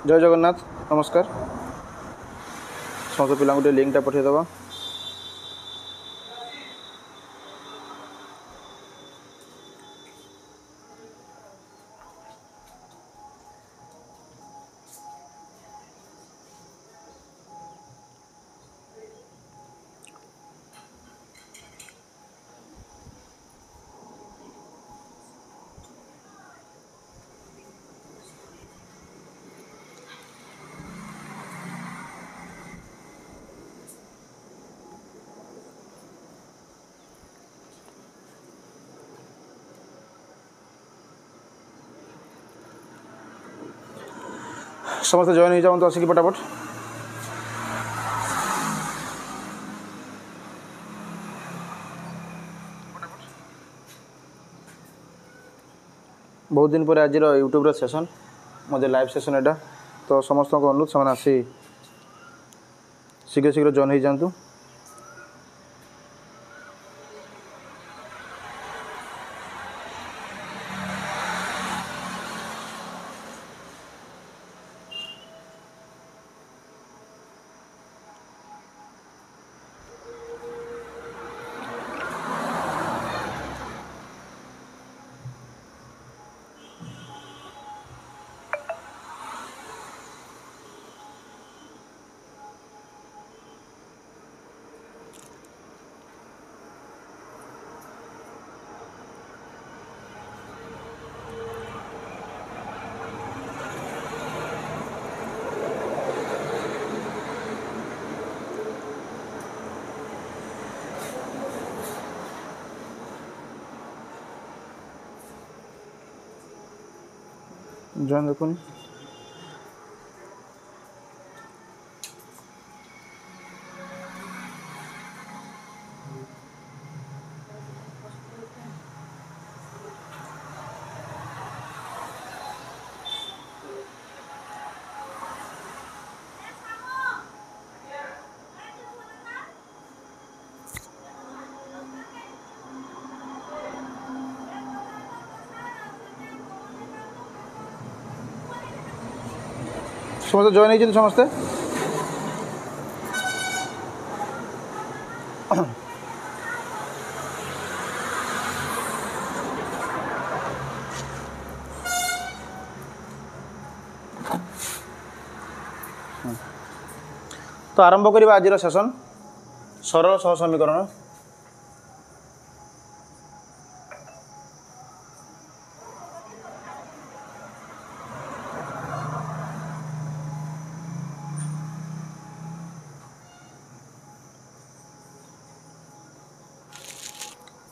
जय जगन्नाथ नमस्कार समस्त पिला गोटे लिंकटा पठेदेव समस्त जॉइन हो जाऊँ तो आसिक फटाफट बहुत दिन पर आज यूट्यूब सेशन मजे लाइव सेशन एटा तो समस्त को अनुरोध से आसी शीघ्र शीघ्र जॉइन हो जातु जॉइन देखुनी समस्त जॉइन हो समस्ते तो आरंभ करवा आज सेशन सरल सह समीकरण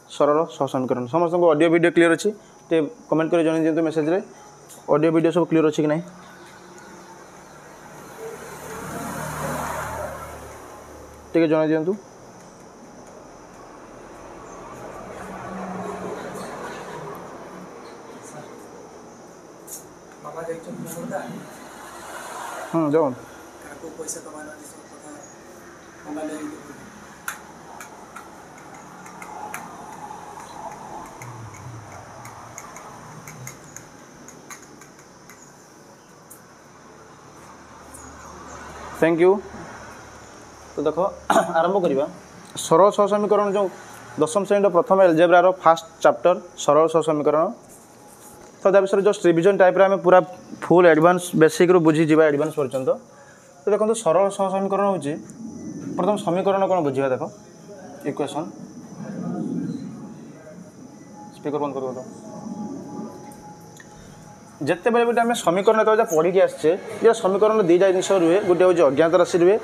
सरल सह समीकरण समस्त को ऑडियो वीडियो क्लियर अच्छी ते कमेंट कर जन दिखाते मेसेज रे ऑडियो वीडियो सब क्लियर अच्छी कि नहीं ठीक जन दिंतु जाओ थैंक यू तो देख आरंभ करवा सरल सह समीकरण जो दशम श्रेणी प्रथम एलजेब्रार फास्ट चैप्टर सरल सह समीकरण तो विषय जस्ट रिविजन टाइप आम पूरा फुल एडवांस बेसिक रू बुझी जावा एडवांस पर्यंत तो देखो सरल सह समीकरण हूँ प्रथम समीकरण कौन बुझा देख इक्वेशन स्पीकर बंद कर दो जिते बेले गोटे आम समीकरण पढ़ी आसचे ये समीकरण दुईटा जिन रुहे गोटे हूँ अज्ञात राशि रुहे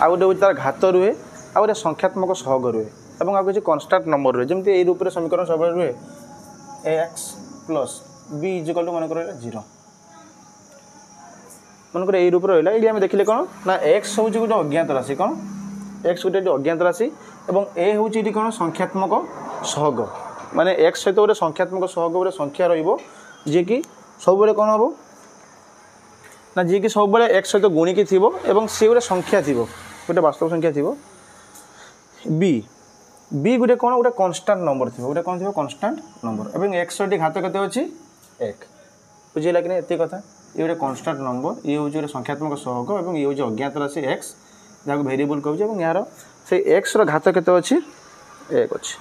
आ गए हूँ तार घात रुहे आ गए संख्यात्मक सहग रुहे और आगे कन्स्टाट नंबर रुहे जमी यही रूप से समीकरण सब रुहे x plus b is equal to मनकर 0 मनकर यही रूप रहा ये देखिले कौन ना एक्स हूँ गोटे अज्ञात राशि कौन एक्स गोटे अज्ञात राशि और ए हूँ कौन संख्यात्मक सहग माने एक्स सहित गोटे संख्यात्मक सहग गोटे संख्या जी कि सब कौन हम ना जी कि सब एक्स सहित गुणिकी थी और सी गोटे संख्या थी गोटे वास्तव संख्या थी बी बी गोटे कौन गोटे कन्स्टाट नंबर थी गोटे कौन थी कन्स्टाट नंबर और एक्स घात के 1 बुझेगा कि नहीं ये कथा ये गोटे कन्स्टाट नंबर ये हूँ गोटे संख्यात्मक सहग और ये हूँ अज्ञात राशि एक्स जहाँ भेरिएबल कहूँ यार से एक्स घात केते अच्छी 1 अच्छी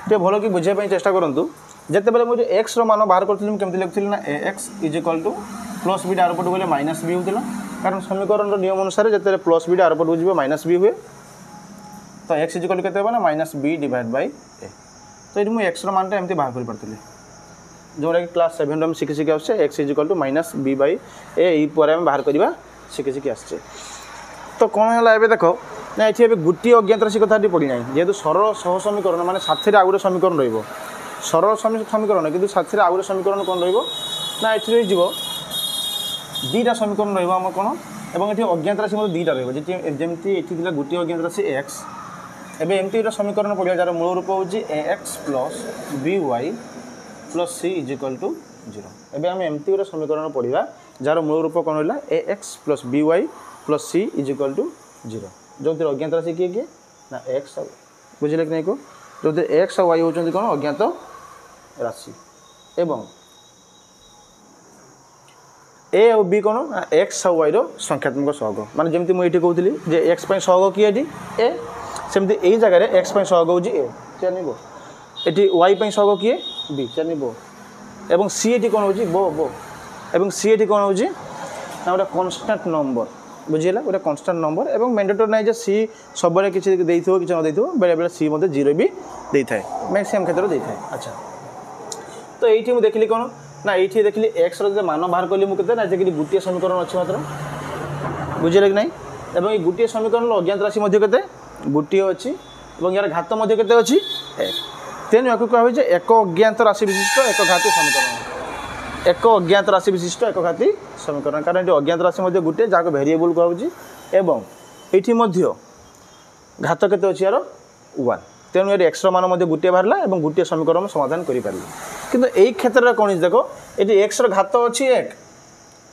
टे भल कि बुझाई चेष्टा करूँ जिते मुझे एक्स मान बाहर करी केमती लिखुली ना a x is equal to plus b आरपट गले माइनस बी होता कारण समीकरण नियम अनुसार जिते प्लस बी आरपट को जी माइनस बी हुए तो एक्स इज इक्वाल टू के माइनस बी डिवाइड बाय ए तो ये मुझे एक्स मानटा एमती बाहर कर पार्टी जोटा कि क्लास 7 में शिखी शिखी आसे x is equal to minus b by a बाहर करवा शिखी शिखी आसे तो कौन है ए देख ना ये गोटे अज्ञात राशि कथा पड़ना जेहेतु सरल सह समीकरण माने साथी आउ गए समीकरण रही सरल समीकरण कि साथी आउ गए समीकरण कौन रहा ये दुईटा समीकरण रहा कौन और ये अज्ञात राशि मतलब दुईटा रमती ये गोटे अज्ञात राशि एक्स एवं एमती गोटे समीकरण पड़ा जार मूल रूप हूँ a x plus b y plus c is equal to 0 एवं आम एमती गोटे समीकरण पढ़ा जार मूल रूप कौन रहा a x plus b y plus c is equal to 0 जो अज्ञात राशि किए किए ना एक्स बुझे कि नहीं को जो एक्स और वाई होती कौन अज्ञात राशि एवं ए और बी कौन एक्स और वाई संख्यात्मक सहग माने जमी मुझे कहती एक्स सहग किए ए सेमती यही जगह एक्स सहग हूँ ए चलो ये वाई सहग किए बी चलो एवं सी ये कौन हो बो बो एवं सी ये कौन हो गोटे कन्स्टाट नंबर बुझीला गोटे कन्स्टाट नंबर एवं मैंडेटरी ना सी सब किसी किसी न बेले बेले सी मत 0 भी देता है मैक्सिमम क्षेत्र देता है। अच्छा तो ये मुझे देखली कौन ना ये देखली एक्स मान बाहर कली मुझे ना गोटे समीकरण अच्छी मात्र बुझे कि नहीं एवं ये गोटे समीकरण अज्ञात राशि के गोटे अच्छी यार घात के अच्छी तेणु या कहुए एक अज्ञात राशि विशिष्ट एक घाती समीकरण एक अज्ञात राशि विशिष्ट एक घाती समीकरण कारण ये अज्ञात राशि गोटे जहाँ भेरिएबल कहूँ एवं ये घात के अच्छी यार 1 तेणु ये एक्स मान गोटे बाहर और गोटे समीकरण समाधान करें किंतु यही क्षेत्र में कौन देख ये एक्स घात अच्छी 1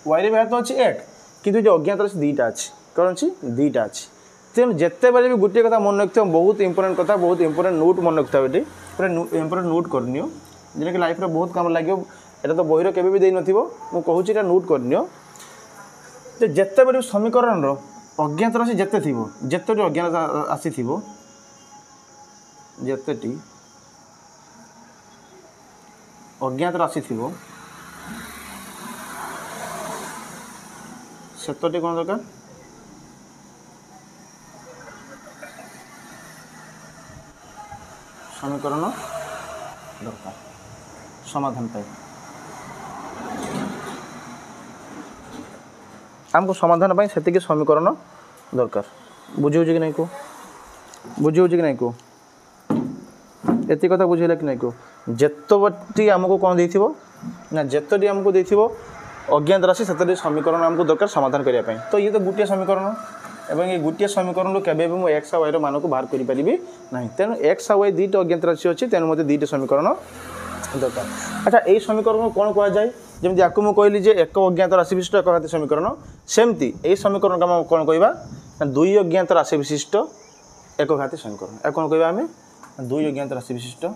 वाई घात अच्छी 1 किंतु अज्ञात राशि दुईटा अच्छी कौन अच्छी दुईटा अच्छी तेणु जिते बारे भी गोटे कथा मन रखिए बहुत इंपोर्टेंट कथा बहुत इंपोर्टेंट नोट मन रखता है पूरा इंपोर्टेंट नोट करनियो जेना कि लाइफ रे बहुत काम लगे एटा तो बहिर केबे भी देई नथिबो मु कहूची एटा नोट करनियो जे जिते बारे समीकरण रो अज्ञात राशि जिते थिबो जिते अज्ञात राशि थिबो जितेटी अज्ञात राशि थिबो सेतटी कोन दरकार समीकरण दरकार समाधान पाई आमको समाधान पाई से समीकरण दरकार बुझे कि नहीं को बुझे कि नहीं को एति कथा बुझेला कि नहीं को जेतोटी आमको कौन देथिबो ना जेतोटी आमको देथिबो अज्ञात राशि सेतटी समीकरण आमको दरकार समाधान करिया पाई तो ये तो गोटे समीकरण एवं ये गोटे समीकरण केबे भी मुझे एक्स और वाई मान को बाहर करि परिबी नहीं तेणु एक्स और वाई दुईटा अज्ञात राशि अच्छी तेणु मत दुईटा समीकरण दरकार। अच्छा यही समीकरण कौन कह जाए जमी आपको मुझे कहली एक अज्ञात राशि विशिष्ट एक घाती समीकरण सेमती यही समीकरण का कौन कह दुई अज्ञात राशि विशिष्ट एक घाती समीकरण या कौन कह आम दुई अज्ञात राशि विशिष्ट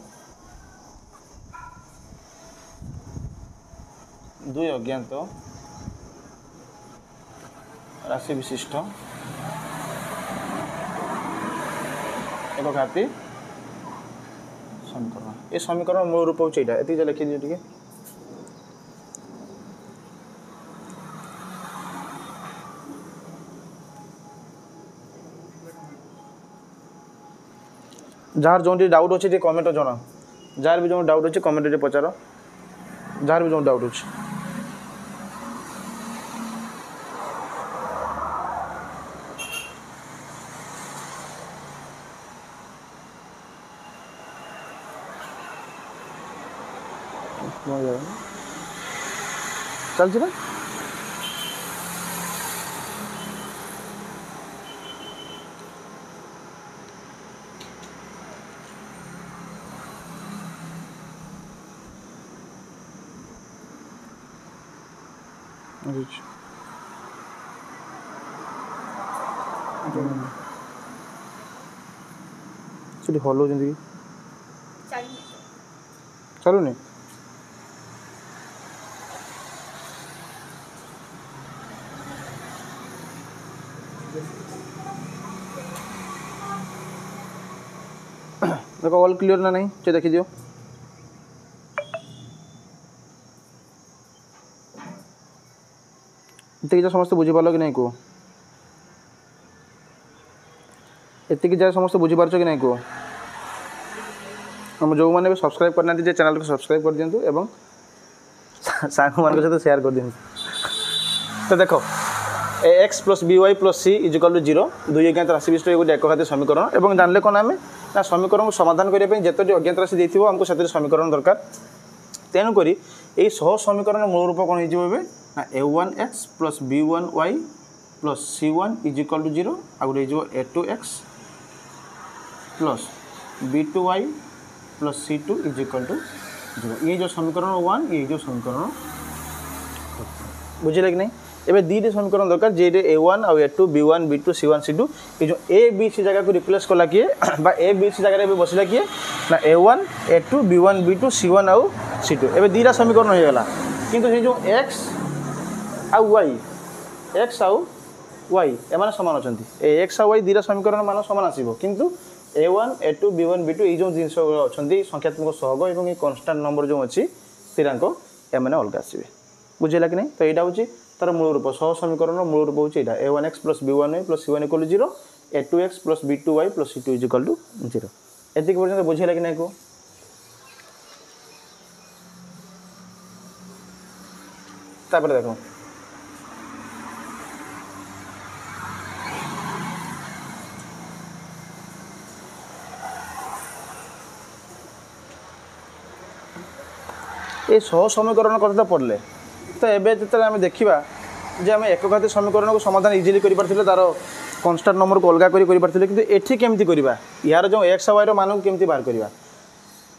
दुई अज्ञात राशि विशिष्ट एक घाती समीकरण ये समीकरण मूल रूप होता है ये लिखी दिए टे जार जो डाउट अच्छे कमेंट जना जार भी जो डाउट अच्छे कमेंट पचार जार भी जो डाउट अच्छे चलती ना चलिए हलो जिंदगी चलो नहीं देखो ऑल क्लियर ना नहीं चे देखी दियो एतिक समस्त बुझी पार कि नहीं कह एतिक जहाँ समस्त बुझी पार्छ कि नहीं कह जो मैंने भी सब्सक्राइब करना चैनल को सब्सक्राइब कर दिंतु एवं सांग मान सहित शेयर कर दिंतु। तो देखो x plus b y plus c equal to 0 दुई अज्ञात राशि विशिष्ट गोटे एकघाती समीकरण और जानले कौन आम ना समीकरण को समाधान करने जिते अज्ञात राशि देती आमको से समीकरण दरकार तेणुक यही सह समीकरण मूल रूप कौन हो ना a1x plus b1y plus c1 equal to 0 आ गए a2x plus b2y plus c2 is equal to 0 ये जो समीकरण 1 ये जो समीकरण बुझे कि नहीं एबे दीटे समीकरण दरकार जे a1 आउ a2 b1 b2 c1 c2 ये जो a b c जगह को रिप्लेस कला किए बा a b c जगह रे बसला किए ना a1 a2 b1 b2 c1 आउ c2 एबे दीटा समीकरण हो गला किंतु ये जो x आउ y एमाने समान अछंती ए x आउ y दीटा समीकरण मान समान आसीबो किंतु a1 a2 b1 b2 ये जो जिंस अछंती संख्यात्मक सहग एवं कांस्टेंट नंबर जो अछि स्थिरांक एमाने अलग आसीबे बुझेला कि नहीं। तो यहाँ हूँ तार मूल रूप सह समीकरण मूल रूप हूँ यहाँ a1x plus b1y plus c1 equal to 0 a2x plus b2y plus c2 equal to 0 एतिक पर्यंत बुझेला कि नहीं को तापर देखो ये सह समीकरण कथा पढ़ले तो एबे जो आम देखा जे आम एकघाती समीकरण को समाधान इजिली कर तार कन्स्टांट नंबर को अलग कर कि एठी केमती करवा यार जो एक्स वाई मान को केमती बाहर करवा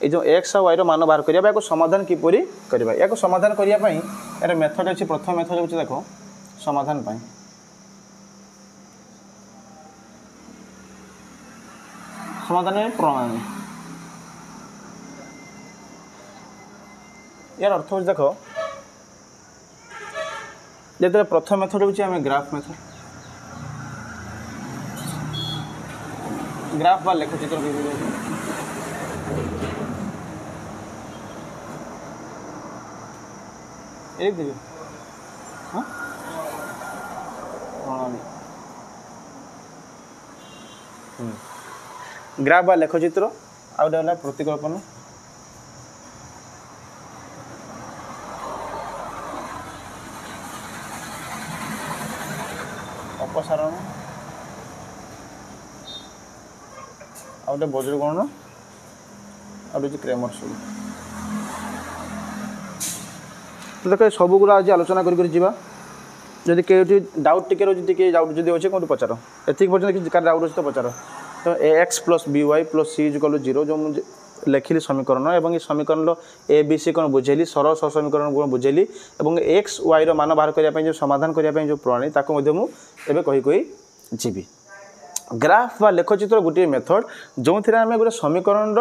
ये जो एक्स वाई मान बाहर करवा या समाधान किपरि करवा या समाधान करने यार मेथड अच्छी प्रथम मेथड हूँ देख समाधान पाई समाधान प्रणाली यार अर्थ हूँ देख जो प्रथम मेथड हूँ आम ग्राफ मेथड ग्राफ बा लेखचित्र एक देखिए हाँ ग्राफ बा लेखचित्र आउ गोटे प्रतिकल्पन अपसारण आउटे बज्रगणन आउटे क्रेमर सब तो देख सबुगुड़ा आज आलोचना करी कहीं डाउट टिके रोचे डाउट जब अच्छे कौन पचार एतिक पर्यटन कि डाउट अच्छे तो पचार तो x plus b y plus c equal to 0 जो मुझे लेखिली समीकरण और ये समीकरण ए बी सी कौन बुझेली सरल सह समीकरण कौन बुझेली और एक्स वाई मान बाहर करने जो समाधान करने जो प्रणाली ताको मुझे कही जीवी ग्राफ बा लेखचित्र गोटे मेथड जो थे आम गोटे समीकरण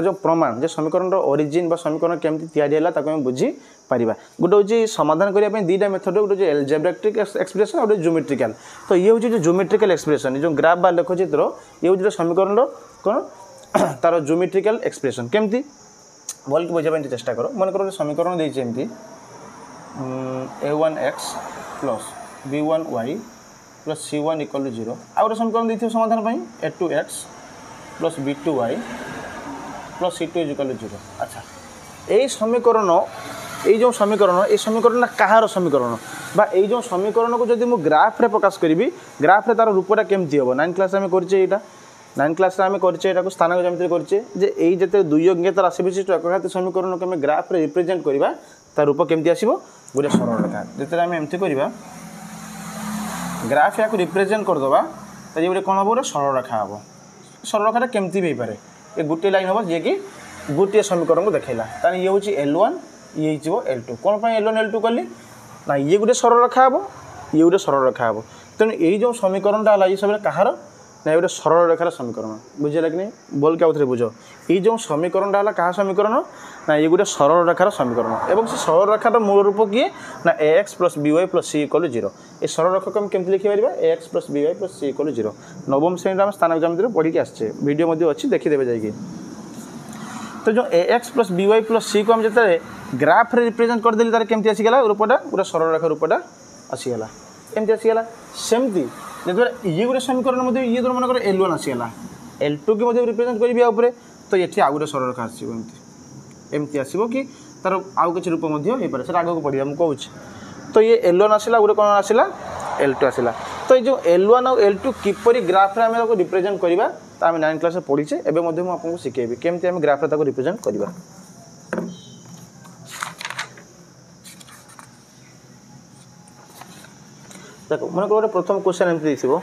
जो प्रमाण जो समीकरण ओरिजिन बा समीकरण केमती तैयारी है ताको बुझी पारिबा गोटे हूँ समाधान करने दीटा मेथड गोटे एल्जेब्रेटिक एक्सप्रेशन और ज्योमेट्रिकल तो ये हूँ जो ज्योमेट्रिकल एक्सप्रेशन जो ग्राफ बा लेखचित्र ये हूँ समीकरण कौन तार ज्योमेट्रिकल एक्सप्रेशन केमती भल बुझाई चेष्टा कर मन कर समीकरण देती a1x plus b1y plus c1 equal to 0 आ गोटे समीकरण देखिए समाधान a2x plus b2y plus c2 equal to 0 अच्छा यही समीकरण ये समीकरण कहार समीकरण बा ये जो समीकरण को जब मुझे ग्राफ रे प्रकाश करी ग्राफ रे तार रूपटा केमती हम 9 क्लास आम कर 9 क्लास आम कर स्थान जमी कर जिते दुई अज्ञात राशि विशिष्ट एकघाती समीकरण को आम ग्राफ रे रिप्रेजेंट करवा तार रूप केमती आसो गोटे सरल रेखा जिते आम एमती करवा ग्राफ या रिप्रेजेंट करदे तो ये गोटे कौन हम गोटे सरल रेखा हम सरल रेखा केमती भी पारे ये गोटे लाइन हम जी कि गोटे समीकरण को देखला ताने ये हूँ L1 ये हो L2 कौन L1 L2 कली ना ये गोटे सरल रेखा हम ये गोटे सरल रेखा हम तेणु यही जो समीकरणटा है ये सब कहार ना ये गोटे सरल रेखार समीकरण बुझेगा कि नहीं बोल के आउे बुझ ये जो समीकरणटा है क्या समीकरण ना ये गोटे सरल रेखार समीकरण और से सरल रेखार मूल रूप किए ना ax plus by plus c equal 0 ये सरल रेखा को हम केमती लिखिपर ax plus by plus c equal 0 नवम श्रेणी आम स्थान ज्यामिति पढ़ी के आसचे वीडियो अच्छी देखीदेवे जाइए तो जो ax plus by plus c को हम जिते ग्राफ रे रिप्रेजेंट करदेली तार केमती आसीगला रूपटा पूरा सरल रेखा रूपटा आसीगला केमती आसीगला सेमती जो ये गोटे समीकरण ये जो मन कर L1 आसीगला L2 की रिप्रेजेंट करी ऊपर तो ये आउ गोटे सरल रेखा आसो एमती आसो कि तार आउ किसी रूप हो पारे आगे पढ़ा मुझे कहूँ तो ये L1 आसला गोटे कौन आसला L2 आसला तो ये जो L1 और L2 किपरि ग्राफ रे आम रिप्रेजेंट करवा तो आम 9th क्लास पढ़ीचे एवं आपको शिखेबी केमती आम ग्राफ रे रिप्रेजेंट करवा देखो मन गोटे प्रथम क्वेश्चन एमती देखो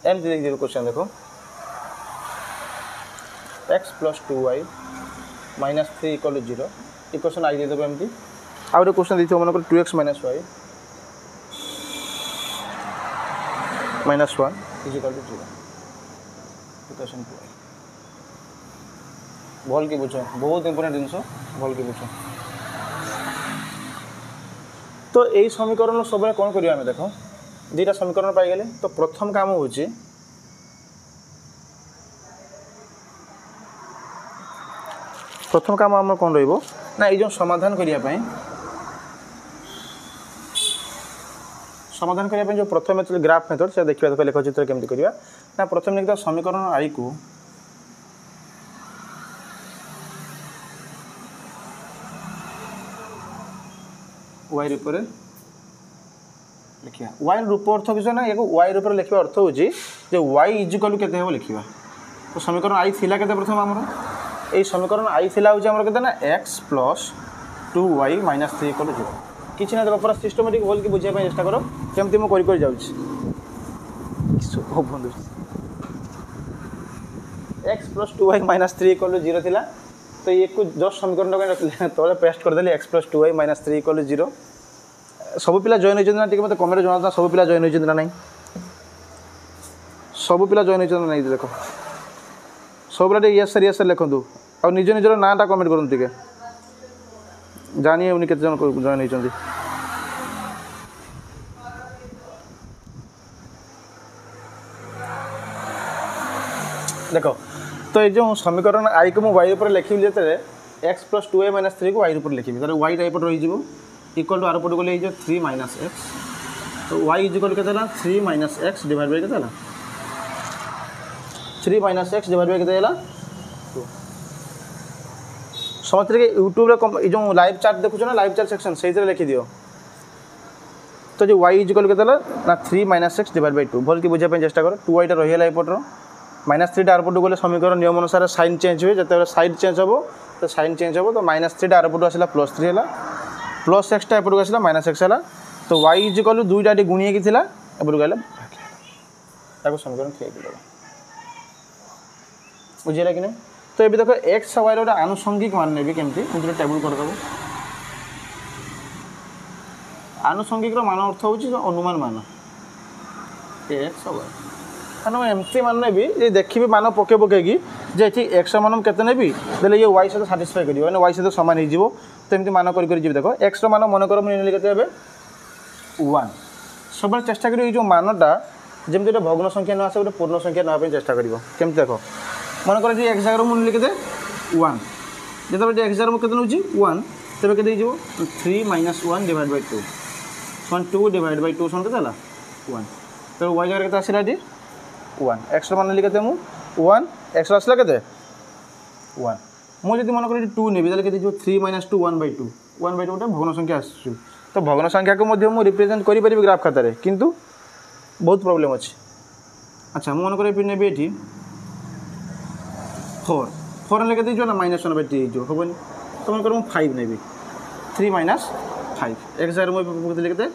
एमती देख क्वेश्चन देखो x plus 2y minus 3 equal 0 ये क्वेश्चन आई देदेव एमती आ गए क्वेश्चन देखिए मन 2x minus y minus 1 is equal to 0 equation 2 भल की बुझ बहुत इंपोर्टेंट जिनस भल की बुझ तो यही समीकरण सब कौन करिया हमें देखो दुईटा समीकरण पाइगले तो प्रथम काम हूँ प्रथम काम आम कौन रही ना ये जो समाधान करने समाधान करने जो प्रथम मेथड ग्राफ मेथड से देखा देखो लेखचित्र केमती करवा ना प्रथम लिखिता समीकरण आई को y रूप लिखा y रूप अर्थ किस ना या y रूप लिखा अर्थ हूँ जो y इजिकल के लिखा तो समीकरण आई थिला केते प्रथम आमर ये समीकरण आई थिला हूँ आमर केते ना x plus 2y minus 3 equal 0 किसी ना देखो पूरा सिस्टमेटिक भल की बुझाई चेष्टा कर केमती मुझे कर जाऊँगी बंधु x plus 2y minus 3 equal 0 थिला तो ये को जस्ट समीकरण रखिले तले पेस्ट करदेली x plus 2y minus 3 equal 0 सब पिला जॉइन होइछन ना ठीक मते कमेंट जणाता सब पिला जॉइन होइछन ना नहीं सब पिला जॉइन होइछन ना नहीं देखो सब पिला यस सर लिखंतु और निज निजर नाटा कमेंट करन ठीक जानिए उनी केते जन जॉइन होइछन देखो तो ये जो समीकरण आई को मुझे y लिखी जो x प्लस 2y माइनस 3 को y ऊपर लिखी तो y टाइप रही इक्वल टू आर पट गले 3 माइनस एक्स तो y इक्वल के 3 माइनस एक्स डिवाइड बाय के 3 माइनस एक्स डिवाइड बाय के 2 समझ के यूट्यूब रे जो लाइव चार्ट देखुछ ना लाइव चार्ट सेक्शन से लिखि दियो तो जो y इक्वल के ना 3 माइनस एक्स डिवाइड बाय 2 भल की बुझा चेष्टा कर 2y टा रही एपटर माइनस 3 आरपटू गले समीकरण नियम अनुसार साइन चेंज हुए जिते साइड चेंज हम तो साइन चेंज हम तो माइनस 3 आरपटू आसला प्लस 3 है प्लस एक्स टा एपटू आसला माइनस एक्स है तो y इक्वल दुईटा गुणी की थिला एपटू गला समीकरण ठीक बुझेगा कि नहीं तो ये देखो एक्स वाई गोटे आनुषंगिक मान ने केमती मुझे टेबुल करदेव आनुषंगिक मान अर्थ हूँ अनुमान मान एक्स वाई मैं एमती मान ने भी देखी मान पके पकईकी जे एक्स मान के देले ये वाई सहित साटिस्फाई कर वाई सहित सामान हो तो एमती मान कर देखो एक्स मान मन कर मुझे के 1 सब चेष्टा कर जो मानटा जमी गोटे भग्न संख्या न आसे गोटे पूर्ण संख्या नापी चेष्टा करमती देख मन कर एक्स जगह मुझे लिखिदे 1 जिते एक्स जगह मुझे नौची 1 तेज के 3 माइनस 1 डिवाइड बाय 2 सन 2 डिवाइड बाय 2 सन के 1 तो वाई जगह के आसला 1 एक्स मान लिखते मुझे 1 एक्स आसला के 1 मुझे मन कर 2 नेबी के 3 माइनस 2 1 बाय 2 गोटे भग्न संख्या आस तो भग्न संख्या को मुझे रिप्रेजेंट करें ग्राफ खातार किंतु बहुत प्रॉब्लम अच्छे अच्छा मन कर नेबी ये 4 लेके दीजिए ना माइनस 1 बाय 3 हेनी तो मन कर 5 नेबी 3 माइनस 5 एक्स जगह मुझे लिखते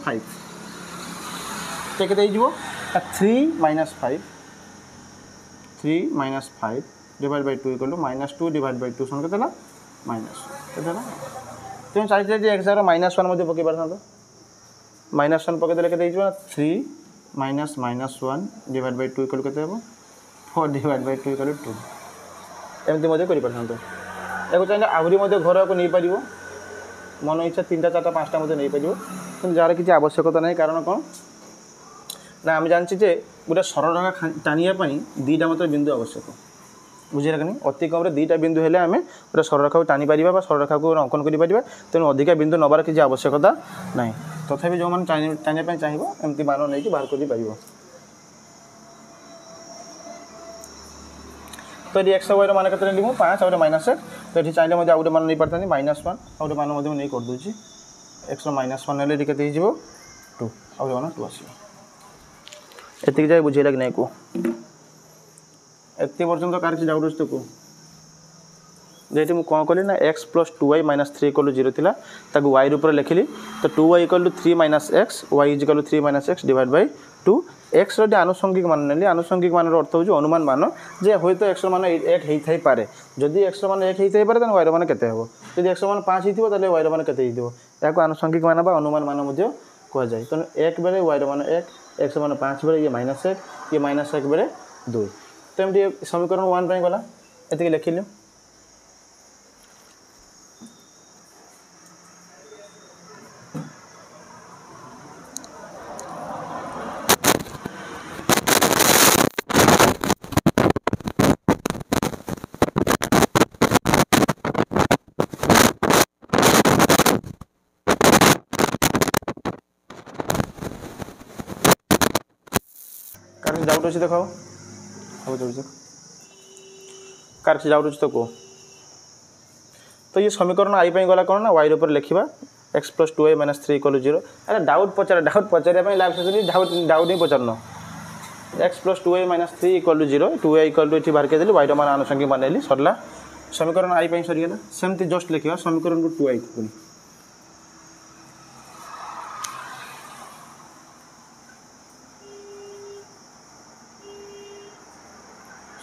5 के 3 minus 5 3 minus 5 divide by 2 equal to minus 2 divide by 2 सन के माइनस तुम चाहिए जे एक्स जगह -1 पकई पार -1 पकईदे के 3 माइनस -1 डिवाइड बाय 2 इक्वल के 4 डिवाइड बाय 2 इक्वल 2 एमती कर चाहिए आहरी घर को नहीं पार मन इच्छा 3टा 4टा 5टा नहीं पार कि जार किसी आवश्यकता नहीं कारण कौन ना आम जानी जे गोटे सरल रेखा टाणी दीटा मत बिंदु आवश्यक बुझे कि अति कम 2टा बिंदु हेले आम गोटे सरल रेखा टाणी पार सरल रेखा को अंकन कर तेणु अधिका बिंदु नबार किसी आवश्यकता ना तथापि जो मैंने टाणी चाहिए एमती मान नहीं बाहर कर तो ये एक्स वाई मान के 5 और -1 तो ये चाहिए मुझे आउटे मान नहीं पारता -1 आउटे मान नहीं करदे एक्स -1 हेल्ले के 2 आउटे मान 2 आस एति जाए बुझेगा कि नहीं को एति पर्यटन कार किसी डाउट अच्छे को जेटी मुझे कौन कली ना x + 2y - 3 = 0 थिला ताकू y रूप लिखिली तो 2y = 3 - x y = 3 - x divide by 2 x रो आनुषंगिक मान नेली आनुषंगिक मान अर्थ हो अनुमान मान जे होय तो x रो मान 1 हेई थाई पारे जदि x रो मान 1 हेई थाई पारे तन y रो मान केते हेबो जदि x रो मान 5 हेइथिबो तले y रो मान केते हेइथिबो याको आनुषंगिक मान बा अनुमान मान मध्ये कह जाय तो 1 बेले y रो मान 1 x रो मान 5 बेले ये -1 ये -1 बेले 2 तो एमटी समीकरण 1 पई गला एति के लिखिलु डाउट अच्छे देखाओ कार से डाउट अच्छे तो कहो तो ये समीकरण आई गला कौन ना वाई ऊपर लिखा x + 2y - 3 = 0 अरे डाउट पचार लाइव सेशन डाउट नहीं पचारन x + 2y - 3 = 0 2y ये बाहर के वाई मान आनुषंगिक मान सरला समीकरण आई सरीगला सेमती जस्ट लिखा समीकरण को 2y को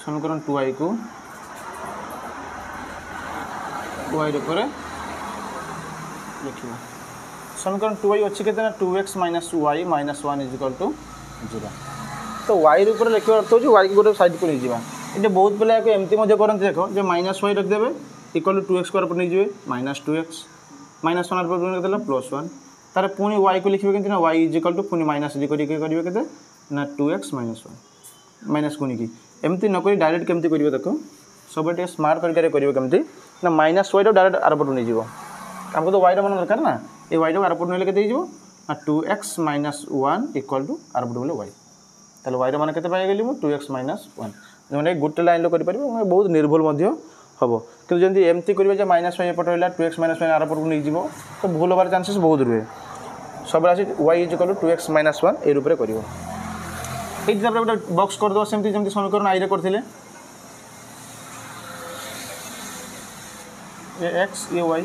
समीकरण 2y को y ऊपर लिखा समीकरण 2y अच्छी के 2x - y - 1 = 0 तो y ऊपर लिखा अर्थ हो y को गोटे साइड को नहीं जावा ये बहुत पिला एमती करते देख जो -y रखिदेवे इक्वल टू 2x स्क्वायर पर नहीं जाए -2x -1 +1 तार पुणी y को लिखे कि y = पुणी -d करेंगे ना 2x - 1 माइनस गुणिकी एमती नक डायरेक्ट केमती कर देख सब स्मार्ट तरीके करेंगे कमी ना -y डायरेक्ट आरपट नहीं जीव आमको तो y मान दरकार ना ये y आरपट नहीं के ना 2x - 1 = आरपट बोले y ताले y मान के पाइगली 2x - 1 जो गोटे लाइन कर बहुत निर्भुल हम कि जमी एमती करेंगे -y एपट रहा 2x - 1 आरपट को नहीं जीव तो भूल हबार चांसेस बहुत रुए सब आस y = 2x - 1 ए रूप कर गोटे बक्स करदे सेमती जमी समीकरण आई करते एक्स ये वाई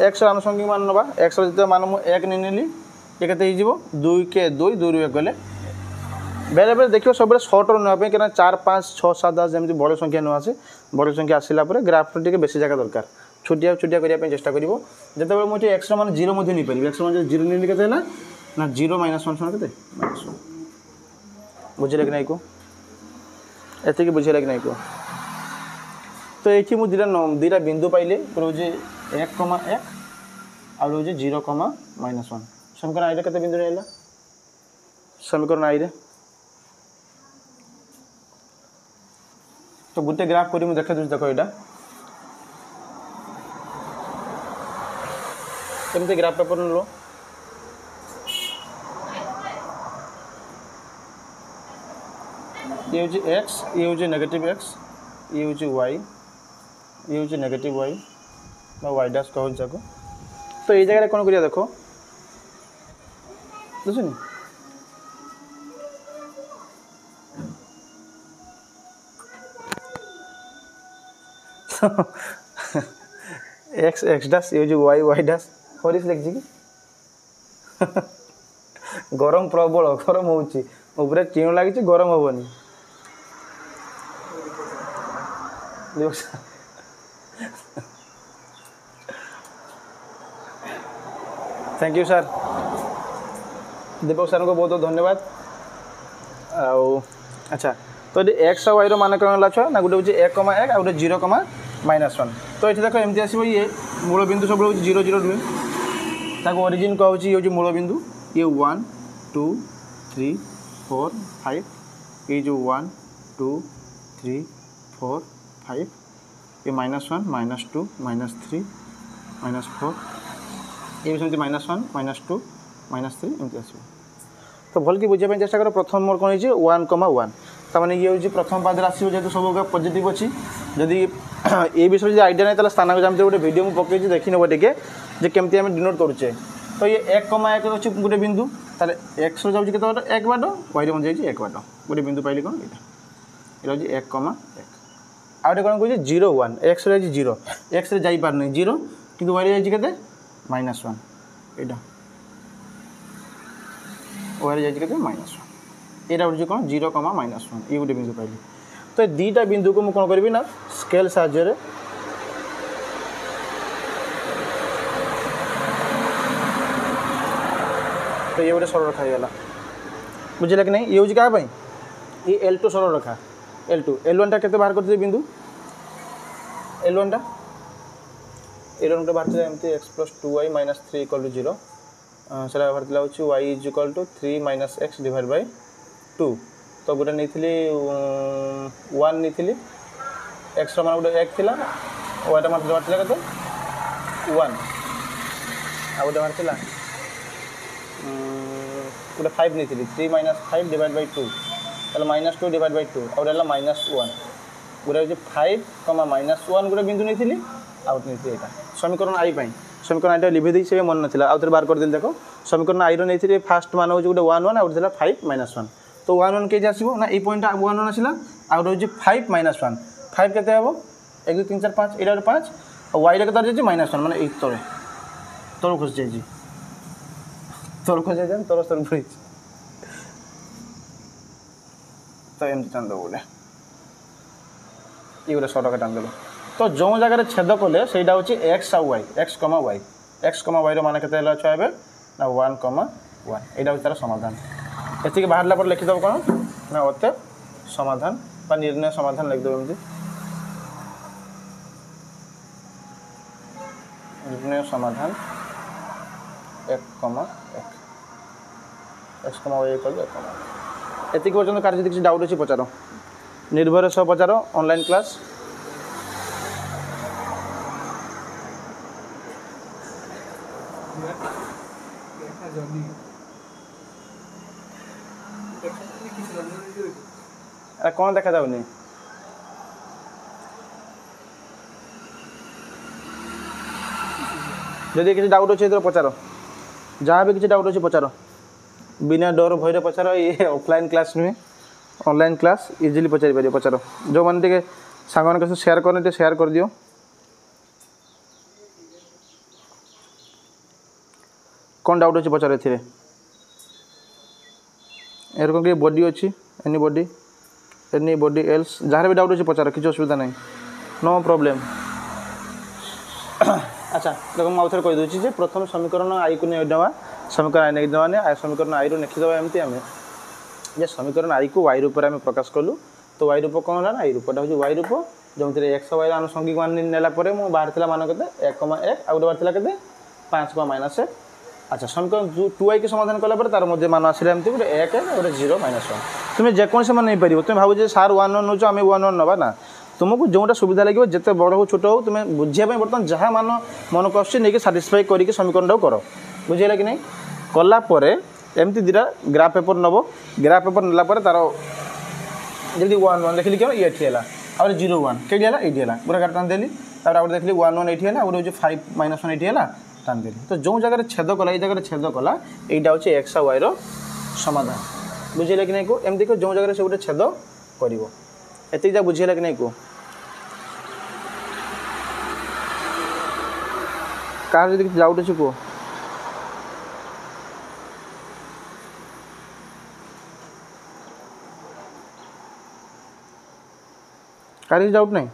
एक्स आनुषंगिक मान ना एक्स जो मान मुझे 1 नहीं नेली ये के 2 के 2 2 1 गले बेले बेले देखिए सब सर्ट नापी क्या 4 5 6 7 10 जमी बड़ संख्या नुआ आसे बड़ संख्या आसला ग्राफ टे बेसी जगह दरकार छोटिया छोटिया करने चेष्टा कर जो मुझे एक्स मान 0 नहीं पारि एक्स मान 0 नहीं के ना 0 - 1 के बुझे कि नहीं को एति बुझे कि नहीं को तो ये मुझे दीटा बिंदु पाइले रोज 1, 1 और रोज 0, -1 समीकरण आई के बिंदु नहीं समीकरण आई तो गोटे ग्राफ कर देखे दूसरी देख यहाँ कमी ग्राफ पेपर लो ये हूँ एक्स ये हूँ नेगेटिव एक्स ये हूँ वाई ये हूँ नेगेटिव वाई वाई डैश कहूँ जाको तो ये जगह कौन करिया देखो बुझुनी एक्स एक्स डैश ये हूँ वाई वाई डैश हरीश लिखी कि गरम प्रबल गरम होपर टीण लगी गरम हेनी thank you sir Deepak sir को बहुत बहुत धन्यवाद अच्छा तो ये एक्स और वाई मान कौन है छुआ ना गोटे हूँ 1 1 आ गोटे 0 -1 तो ये देख एमती आसो ये मूल बिंदु सब 0 0 रुहे ताको ओरिजिन कहूँ ये मूल बिंदु ये 1 2 3 4 5 ये जो 1 2 3 4 5 ये -1 -2 -3 -4 ये भी सेमती -1 -2 -3 एमती आसो तो भल कि बुझाई चेष्टा कर प्रथम मोर कौन है 1 1 ताने ये हूँ प्रथम पाद आसो जेहतु सब पॉजिटिव अच्छी जदि ये विषय जो आइडिया नहीं स्थान जमी गोटे वीडियो मुझे पकई देखी नब टे जे केमती आम डिनोट करुचे तो ये 1 1 अच्छे गोटे बिंदु तार एक्स जाऊँगी के 1 बाट वाई मन जाइए 1 बाट गोटे बिंदु पाइली कौन ये हूँ 1 1 आ गए कौन कहे 0 1 एक्स रही 0 एक्स जापार नहीं 0 कि वाई जाइए के -1 यहाँ वाई जाइए के -1 यहाँ हूँ कौन 0 -1 ये गोटे बिंदु पाइली तो ये दुईटा बिंदु को मुझे कौन करी ना स्केल साहाय्य तो ये गोटे सरल रेखा होगा बुझे कि नहीं ये हूँ क्या ये L2 सरल रेखा L2 L1 टा केते बाहर करते बिंदु L1 टा बाहर एमती x + 2y - 3 = 0 से बाहर हूँ y = 3 - x / 2 तो गोटे नहीं 1 नहीं एक्स मान गोटे 1 था वाईटा मार के 1 आ गोटे मार गोटे 5 नहीं 3 - 5 / 2 -2 / 2 और -1 गोटे हूँ 5, -1 गोटे बिंदु नहीं आउट नहीं यहाँ समीकरण आई समीकरण आईटा लिभे दी से मन ना आउ थे बाहर करदेली देख समीकरण आई नहीं फास्ट मान हूँ गोटे 1 1 आउट 5 -1 तो 1 1 के आसो ना ये पॉइंट 1 1 आसला आउट हूँ 5 -1 5 के 1 2 3 4 5 यहाँ 5 और वाई के जाइए -1 माने तले तल खसी जाइए तल खसी जाए तल स्तर पड़ी तो एमती टान दब गोटे ये गोटे शॉर्टकट टान देव तो जो जगह छेद कले से हूँ एक्स आ वाई एक्स वाई मान के छुआ ए ना 1 1 यहाँ हूँ तार समाधान ये बाहर पर लिखिदेव कौन ना अतः समाधान निर्णय समाधान लिखिदेव एमती निर्णय समाधान 1 1 एक्स वाई कल 1 एति पर्यटन कार किसी डाउट अच्छी पचार निर्भर सह पचार ऑनलाइन क्लास कौन देखा जाऊनी जदि किसी डाउट अच्छे तो पचार जहाँ भी किसी डाउट अच्छे पचार बिना डर भय पचार ये ऑफलाइन क्लास नुहे ऑनलाइन क्लास इजिली पचारि पार पचार जो मैंने सांग सहित शेयर करने शेयर कर दियो कौन डाउट अच्छे पचार एरकम कि बॉडी अच्छी एनी बॉडी एल्स जहाँ भी डाउट अच्छे पचार किसी असुविधा नहीं नो प्रॉब्लम अच्छा देखो मुझे आउे कहीदे प्रथम समीकरण आई को नहीं ना समीकरण आई नहीं देवा समीकरण आई रू लिखिदेव एमती आम जे समीकरण आई को वाई रूप में प्रकाश कलु तो वाई रूप कौन है ना आई रूपटा हूँ वाई रूप जो एक्स वाई आनुषंगिक मान नेला बाहर मान के 1 1 आ गए बाहर के 5 -1 अच्छा समीकरण 2i के समाधान कलापर तार मध्य मान आसला एमती गोटे 1 गोटे 0 -1 तुम्हें जेकोसी मान नहीं पार तुम्हें भाव सार 1 1 नौ आम 1 1 नवा ना तुमको जोटा सुविधा लगे जिते बड़ हो छोट हो तुम्हें बुझापी बर्तमान जहाँ मान मन को आसके साटिस्फाई करके समीकरण टाक कर बुझेगा कि नहीं कलापर एमती दुटा ग्राफ पेपर नब ग्राफ पेपर नाला तार जब 1 1 देखिली क्या ये है आउ 0 1 कहीं है ये पूरा गाड़ी टान देली आउट देखिली 1 1 ये है आउ हूँ 5 -1 ये है टान देली तो जो जगह छेद कला ये जगह छेद कला यहाँ हूँ एक्स आ वाई समाधान बुझेगा कि नहीं को एमती को जो जगह से गोटे छेद कर जा बुझेगा कि नहीं को कार जब किसी डाउट अच्छे कह कार डाउट नहीं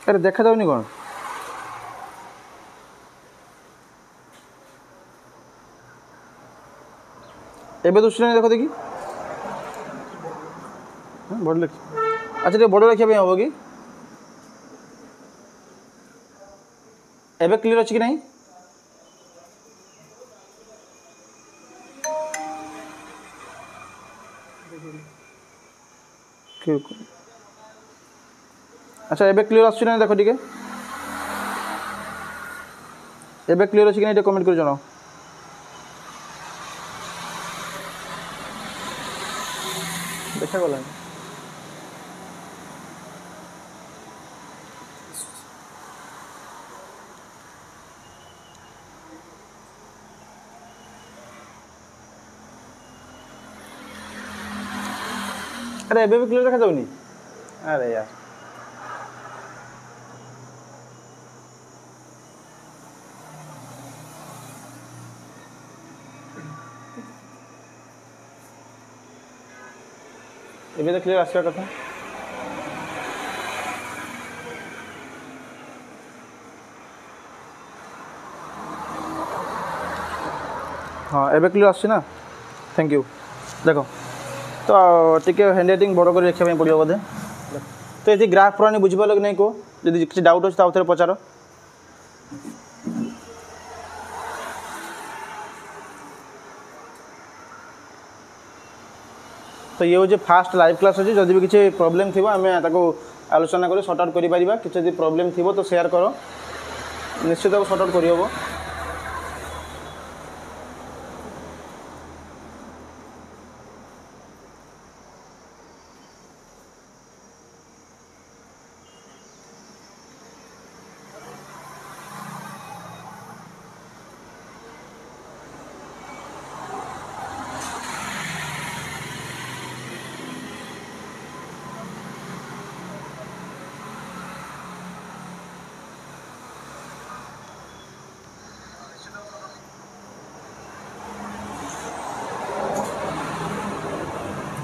अरे देखा जाऊनी कौन एबे दृष्टि नहीं देखो देखी बड़ लिख अच्छा टे बड़ लिखा हम कि एबे क्लियर अच्छी कि नहीं अच्छा एबे क्लियर आसुची ना देखो टिके एबे क्लियर अच्छी कि नहीं कमेंट कर जनाओ देखा गला अरे एबे भी क्लियर देखा जाऊनी अरे यार एबे तो क्लियर आसवा कथा हाँ एबे क्लियर आसछि ना थैंक यू देखो तो टिके हैंड राइटिंग बड़ कर लिखा पड़ो बोधे तो ये ग्राफ पुरानी बुझिपाल कि नहीं कहो जब किसी डाउट अच्छे तो पचार तो ये हूँ फास्ट लाइव क्लास अच्छी जब भी किसी प्रॉब्लम थी आम आलोचना कर सर्ट आउट कर किसी प्रॉब्लम थी तो शेयर कर निश्चित सर्ट आउट कर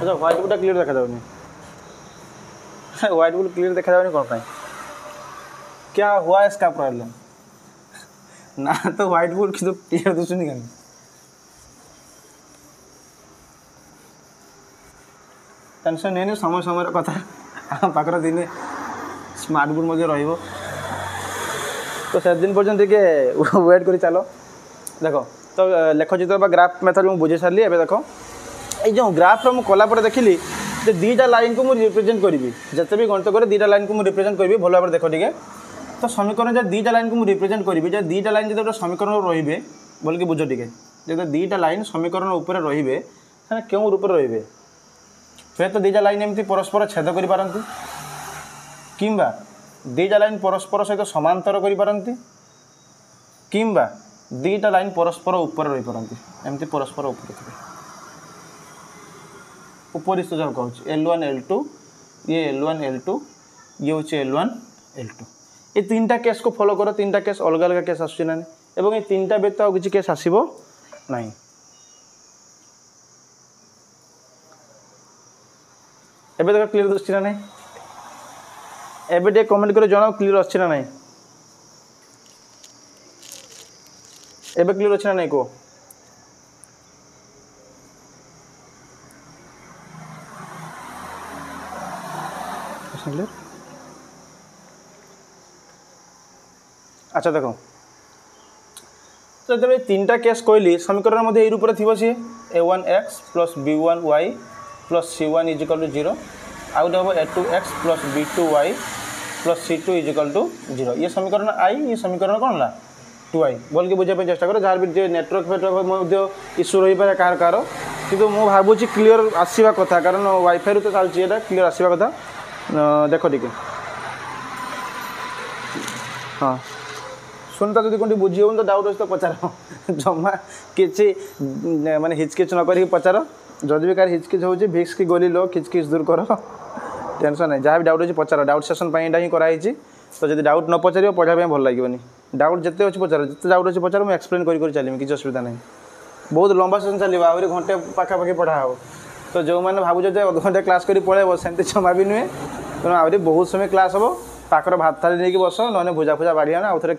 अच्छा व्हाइट बोर्ड क्लियर देखा जाऊनी व्हाइट बोर्ड क्लियर देखा जाऊनी कौन पाई क्या हुआ इसका प्रॉब्लम ना तो व्हाइट बोर्ड की तो क्लियर दिशुनी कहीं टेंशन नहीं समय समय कथा पाखर दिन स्मार्ट बोर्ड मध्य रहिबो तो से दिन पर्यंत टिके वेट कर चलो देखो तो लेख चित्र ग्राफ मेथड मुझे बुझे सारी एवं देखो ये जो ग्राफ मुझे कलापर देखिली जे दीटा लाइन को मुझे रिप्रेजेंट करी जिते भी गणित करे दीटा लाइन को मुझे रिप्रेजेंट करी भल भाव देख टे तो समीकरण जब दीटा लाइन को मुझे रिप्रेजेंट करी जब दीटा लाइन जो समीकरण रे बोल कि बुझ टे जो दीटा लाइन समीकरण उपर रे क्यों रूप रे हुए तो दीटा लाइन एमती परस्पर छेद करपारती किंबा दीटा लाइन परस्पर सहित समांतर करपारती किंबा दीटा लाइन परस्पर उपर रही पारती एमती परस्पर उपर थे उपरिस्थ जब कहूँ L1 L2 ये L1 L2 ये हूँ L1 L2 ये तीन टा केस को फॉलो करो तीन टा केस अलग अलग केस आसुना एवं ये तीन टा व्यतीत आउ किसी केस आसब ना एबे देखो क्लियर दृष्टि ना नहीं एबे टे कमेंट कर जनाओ क्लियर अच्छी ना नहीं एबे क्लियर अच्छी ना नहीं को अच्छा देखो तो जब तीन टा केस कहली समीकरण मध्य यही रूप थी सी a1x plus b1y plus c1 equal to 0 आउ हम a2x plus b2y plus c2 is equal to 0 ये समीकरण आई ये समीकरण कौन ला 2i बोल के बुझाई चेष्टा कर जहाँ भी नेटवर्क फेटवर्क इश्यू रही पारे कार कार कि मुझे भावुँ क्लीयर आसवा कथा कारण वाईफाई रू तो चलती है क्लीयर आसवा कथा देख टे हाँ शुणता जब कौन बुझी हो तो डाउट अच्छे तो पचार जमा किसी माने हिचकिच न कर पचार जदि भी कार हिचकिच हो भिक्स की गोली लो किचकिच दूर कर टेंशन नहीं जहाँ भी डाउट अच्छे पचार डाउट सेसन ही कराई तो जब डाउट न पचार पढ़ाई भल लगे डाउट जिते अच्छे पचार जिते डाउट अच्छे पचार मुझे एक्सप्लेन कर चलमी किसी असुविधा नहीं बहुत लंबा सेसन चलो आहरी घंटे पाखापाखि पढ़ा हो तो जो मैंने भावुँ अध घंटे क्लास कर पलैब सेमती जमा भी नुहे तेणु आहरी बहुत समय क्लास हम ପାଖରେ ଭାତ ଥାଳି ନେଇକି ବସ, ନହେଲେ ଭୁଜା ଫୁଜା ବାଢ଼ି ଆଣ, ଆଉ ଥରେ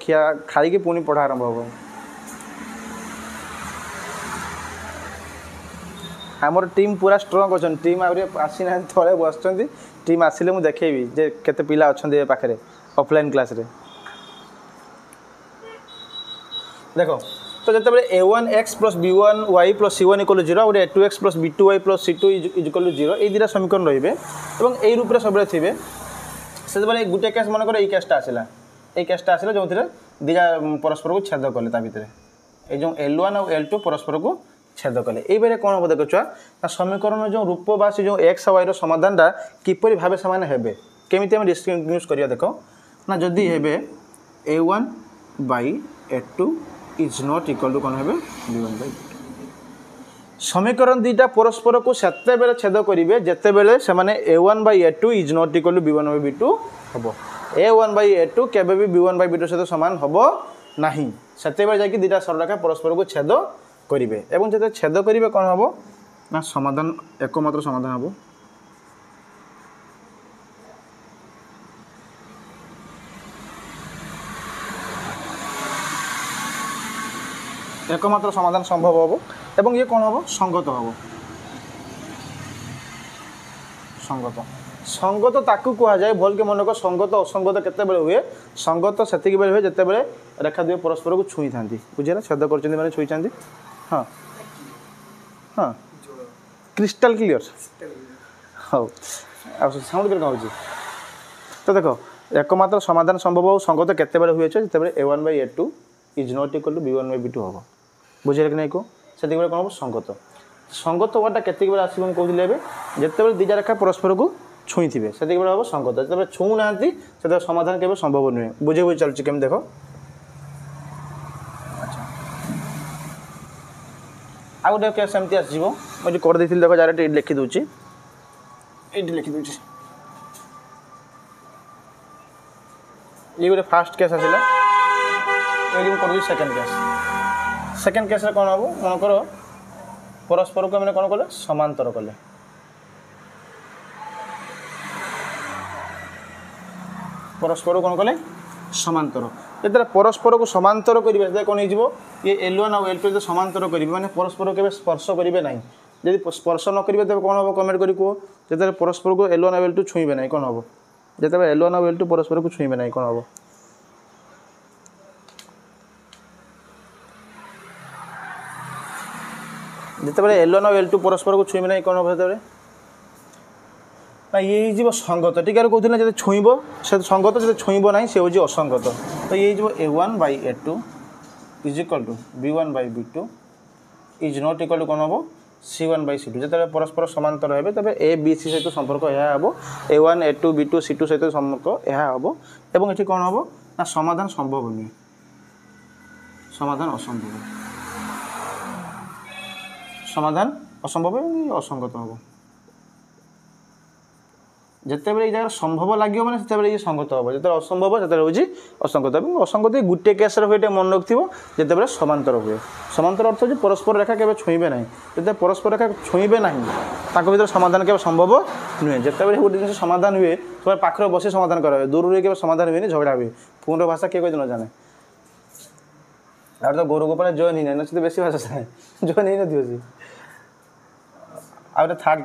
ଖାଇକି ପୁଣି ପଢ଼ା ଆରମ୍ଭ ହେବ। ଆମର ଟିମ୍ ପୁରା ଷ୍ଟ୍ରଙ୍ଗ ଅଛନ୍ତି, ଟିମ୍ ଆହୁରି ଆସିନାହାନ୍ତି, ତଳେ ବସିଛନ୍ତି। ଟିମ୍ ଆସିଲେ ମୁଁ ଦେଖେଇବି ଯେ କେତେ ପିଲା ଅଛନ୍ତି ଏ ପାଖରେ ଅଫଲାଇନ୍ କ୍ଲାସ୍ରେ। ଦେଖ, ତ ଯେତେବେଳେ a1x + b1y + c1 = 0, ଗୋଟେ a2x + b2y + c2 = 0, এই দুইটা সমীকরণ রহবে এবং এই রূপে সবুলে থাকবে। সেতবে গোটে কেস মনে কর এই কেসটা আসলা, এই কেসটা আসলে যে দুইটা পরস্পরকে ছেদ কলে, তা ভিতরে এই যে L1 আর L2 পরস্পরকে ছেদ কলে। এইবারে কোণ হব দেখছ না, সমীকরণের যে রূপ বা সে যে এক্স আর ওয়াইর সমাধানটা কিপরি ভাবে সে হেবে, কেমিতি আমি ডিস্টিংগুইশ করিয়া দেখ না। যদি হেবে a1/a2 is not equal to কোণ হেবে b1/b2। সমীকরণ দুইটা পরস্পরকে সেতবেলে ছেদ করিবে যেতেবেলে সেমানে a1/a2 is not equal to b1/b2 হব। a1/a2 কেবে বি b1/b2 সহ সমান হব নাহি, সেতেবেলে যাই দুইটা সরলরেখা পরস্পরকে ছেদ করিবে এবং যেতে ছেদ করিবে কোণ হব না, সমাধান একমাত্র সমাধান হব। একমাত্র সমাধান সম্ভব হব এবং ইয়ে কোণ হব সঙ্গত হব। সঙ্গত সঙ্গত তাকু কুয়া যায়, ভলকে মনে কর সঙ্গত অসঙ্গত কেতেবেলে হুয়ে। সঙ্গত সেতিকি বেলে হুয়ে যেতেবেলে রেখা দুই পরস্পরকে ছুঁই থাকি, বুঝিলা, ছেদ করছেন মানে ছুঁইছাନ୍ତି। হ্যাঁ হ্যাঁ, ক্রিস্টাল ক্লিयर। হও আর সাউন্ড করে কম হচ্ছে। তো দেখো, একমাত্র সমাধান সম্ভব হব সঙ্গত কেতেবেলে হুয়েছে যেতেবেলে a1/a2 is not equal to b1/b2 হব, বুঝিলে কি নাই কো। সেতিকি বেলে কোণ হব সঙ্গত। সঙ্গত হওয়াটা কেতিকি বেলে আসবে কହୁଥିଲି ଏବେ, যেতেবেলে দুইটা রেখা পরস্পরକୁ ছুঁইথিবে সেতিকি বেলে হব সঙ্গত। যেতেবেলে ছুঁ নাহাନ୍ତି সেতেবেলে সমাধান কেবে সম্ভব নুহে। বুঝে বুঝে চালুଛି কেমন দেখো। ଆଉ ଗୋଟେ କେସ୍ ଏମିତି ଆସିଯିବ, ମୁଁ ଏଠି କରିଦେଇଥିଲି ଦେଖ, ଯାହାର ଏଠି ଲେଖିଦେଉଛି, ଏଇଠି ଲେଖିଦେଉଛି। ଇଏ ଗୋଟେ ଫାର୍ଷ୍ଟ କେସ୍ ଆସିଲା, ଏଇଠି ମୁଁ କରିଦେଉଛି ସେକେଣ୍ଡ କେସ୍। ସେକେଣ୍ଡ କେସ୍ରେ କ'ଣ ହେବ ମନେକର ପରସ୍ପରକୁ ଆମେ କ'ଣ କଲେ ସମାନ୍ତର କଲେ। ପରସ୍ପରକୁ କ'ଣ କଲେ ସମାନ୍ତର। যেতবে পরস্পরক সমান্তর করবে সেটা কোণ হয়ে ইয়ে L1 আর L2 যদি সমান্তর করবে মানে পরস্পর কেবে স্পর্শ করবে না। যদি স্পর্শ ন করবে তবে কোণ হব কমেন্ট করি কুহ। যেতবে পরস্পরক L1 আর L2 ছুঁইবে না কোণ হব। যেতবে L1 আর L2 পরস্পরক ছুঁইবে না কোণ হব। যেতবে L1 আর L2 পরস্পরক ছুঁইবে না কোণ হব সেতবে না ইয়ে হয়ে সঙ্গত। টিকার কৌলে যদি ছুঁইব সে সঙ্গত, যদি ছুঁইব না সে হচ্ছে অসঙ্গত। তো ইয়ে হয়ে a1/a2 is equal to b1/b2 is not equal to কোণ হব c1/c2। যেতবে পরস্পর সমান্তর হবে তবে a b c সহ সম্পর্ক এ হব, a1 a2 b2 c2 সহ সম্পর্ক এ হব এবং এটি কোণ হব না সমাধান সম্ভব নয়, সমাধান অসম্ভব। সমাধান অসম্ভব এবং অসঙ্গত হব। যেতবে এই জায়গায় সম্ভব লাগবে মানে সেতবে ইয়ে সঙ্গত হব, যেতবে অসম্ভব সেতবে হচ্ছে অসঙ্গত। এবং অসঙ্গত গোটে কেস্রে হুয়ে এটা মনে রাখব যেতবে সমান্তর হুয়ে। সমান্তর অর্থ হচ্ছে পরস্পর রেখা কেবে ছুঁইবে না। যেতে পরস্পর রেখা ছুঁইবে না তাঁর ভিতরে সমাধান কেবে সম্ভব নুহে। যেতবে গোটে জিনিস সমাধান হুয়ে সবাই পাখে বসে সমাধান করা হয়, দূর কেবে সমাধান হুয়ে ঝগড়া হুয়ে। ফোনের ভাষা কে কে জানে আর তো গরু গোপালে জয় নিয়ে না, সেটা বেশি ভাষা জানে, জয় নিয়ে নথিব সে। আর একটা থার্ড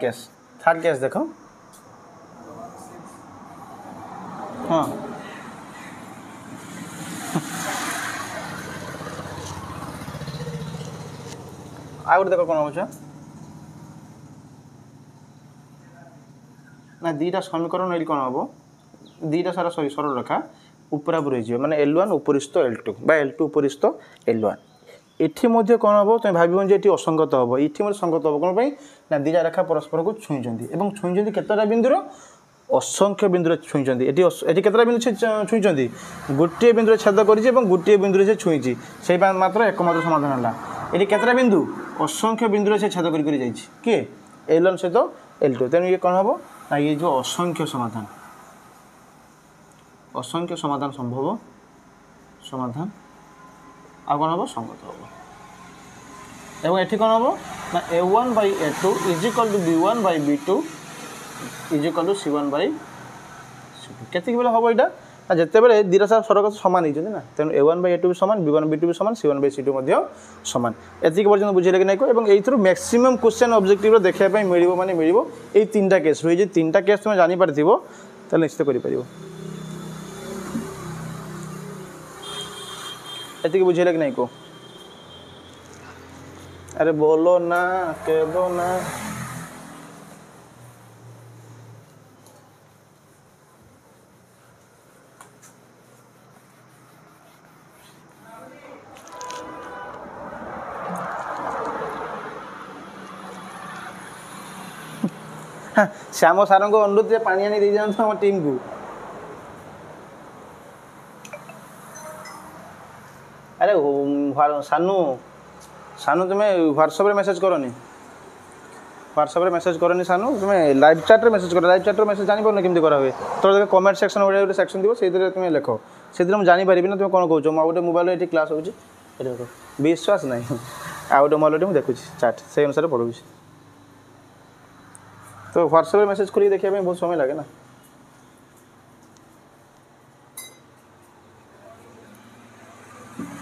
কেস দেখ। হ্যাঁ আর গোটে দেখ কোণ হচ্ছে না দুইটা সমীকরণ এটি কোণ হব, দুইটা সারা সরল রেখা উপরাপুরি হয়ে মানে L1 উপরিস্থ L2 বা L2 উপরিস্থ L1। এটি মধ্যে কোণ হব তুমি ভাবিব যে এটি অসঙ্গত হব, এটি মধ্যে সঙ্গত হব কোণ পাই না দুইটা রেখা পরস্পরক ছুঁইଛନ୍ତି এবং ছুঁইଛନ୍ତି কেতটা বিন্দুর অসংখ্য বিন্দুরে ছুঁইଛନ୍ତି। এটি কেতটা বিন্দু ছুঁইଛନ୍ତି গোটিয়ে বিন্দুরে ছেদ করেছে এবং গোটিয়ে বিন্দুরে সে ছুঁইছি, সেই মাত্র একমাত্র সমাধান হল। এটি কেতটা বিন্দু অসংখ্য বিন্দুরে সে ছেদ করে যাইছি কি L1 সহ L2, তেমন ইয়ে কোণ হব না ইয়ে যে অসংখ্য সমাধান। অসংখ্য সমাধান সম্ভব, সমাধান আর কোণ হব সঙ্গত হব। এবং এটি কোণ হব না a1/a2 is equal to b1/b2 is equal to c1/c2। কেতিকি বেলে হব এটা আর যেতবে দুইটা সরক সমান হয়েছেন না তেমন A1 বাই A2 সমান B1 B2 সমান C1 বাই C2 সমান এতিকি পর্যন্ত বুঝাইলে কি নাই এবং এইথর ম্যাক্সিমম কোশ্চেন অবজেক্টিভর দেখা মিলব মানে মিলব এই তিনটা কেস রয়ে যে তিনটা কেস তুমি জানিপারিথিব তাহলে নিশ্চিত করিপার এতিকি বুঝাইলে কি নাই কো আরে বলো না কেব না श्याम सार को अनुरोध से पानी आनी दे जाते आम टीम को अरे सानू सानू तुम्हें व्हाट्सएप रे मेसेज करनी व्हाट्सएप रे मेसेज करनी सानू तुम्हें लाइव चैट रे मेसेज कर लाइव चैट रे मेसेज जानी पार केमती करा हुए तो देख कमेंट सेक्शन गोटे सेक्शन थी से तुम्हें लेख से मुझे जानीपारि ना तुम कौन कौच गोटे मोबाइल ये क्लास हो विश्वास ना आ गए मोबाइल मुझे देखुची चैट से अनुसार पढ़ू तो व्हाट्सएप रे मेसेज खोलिए देखिए बहुत समय लगे ना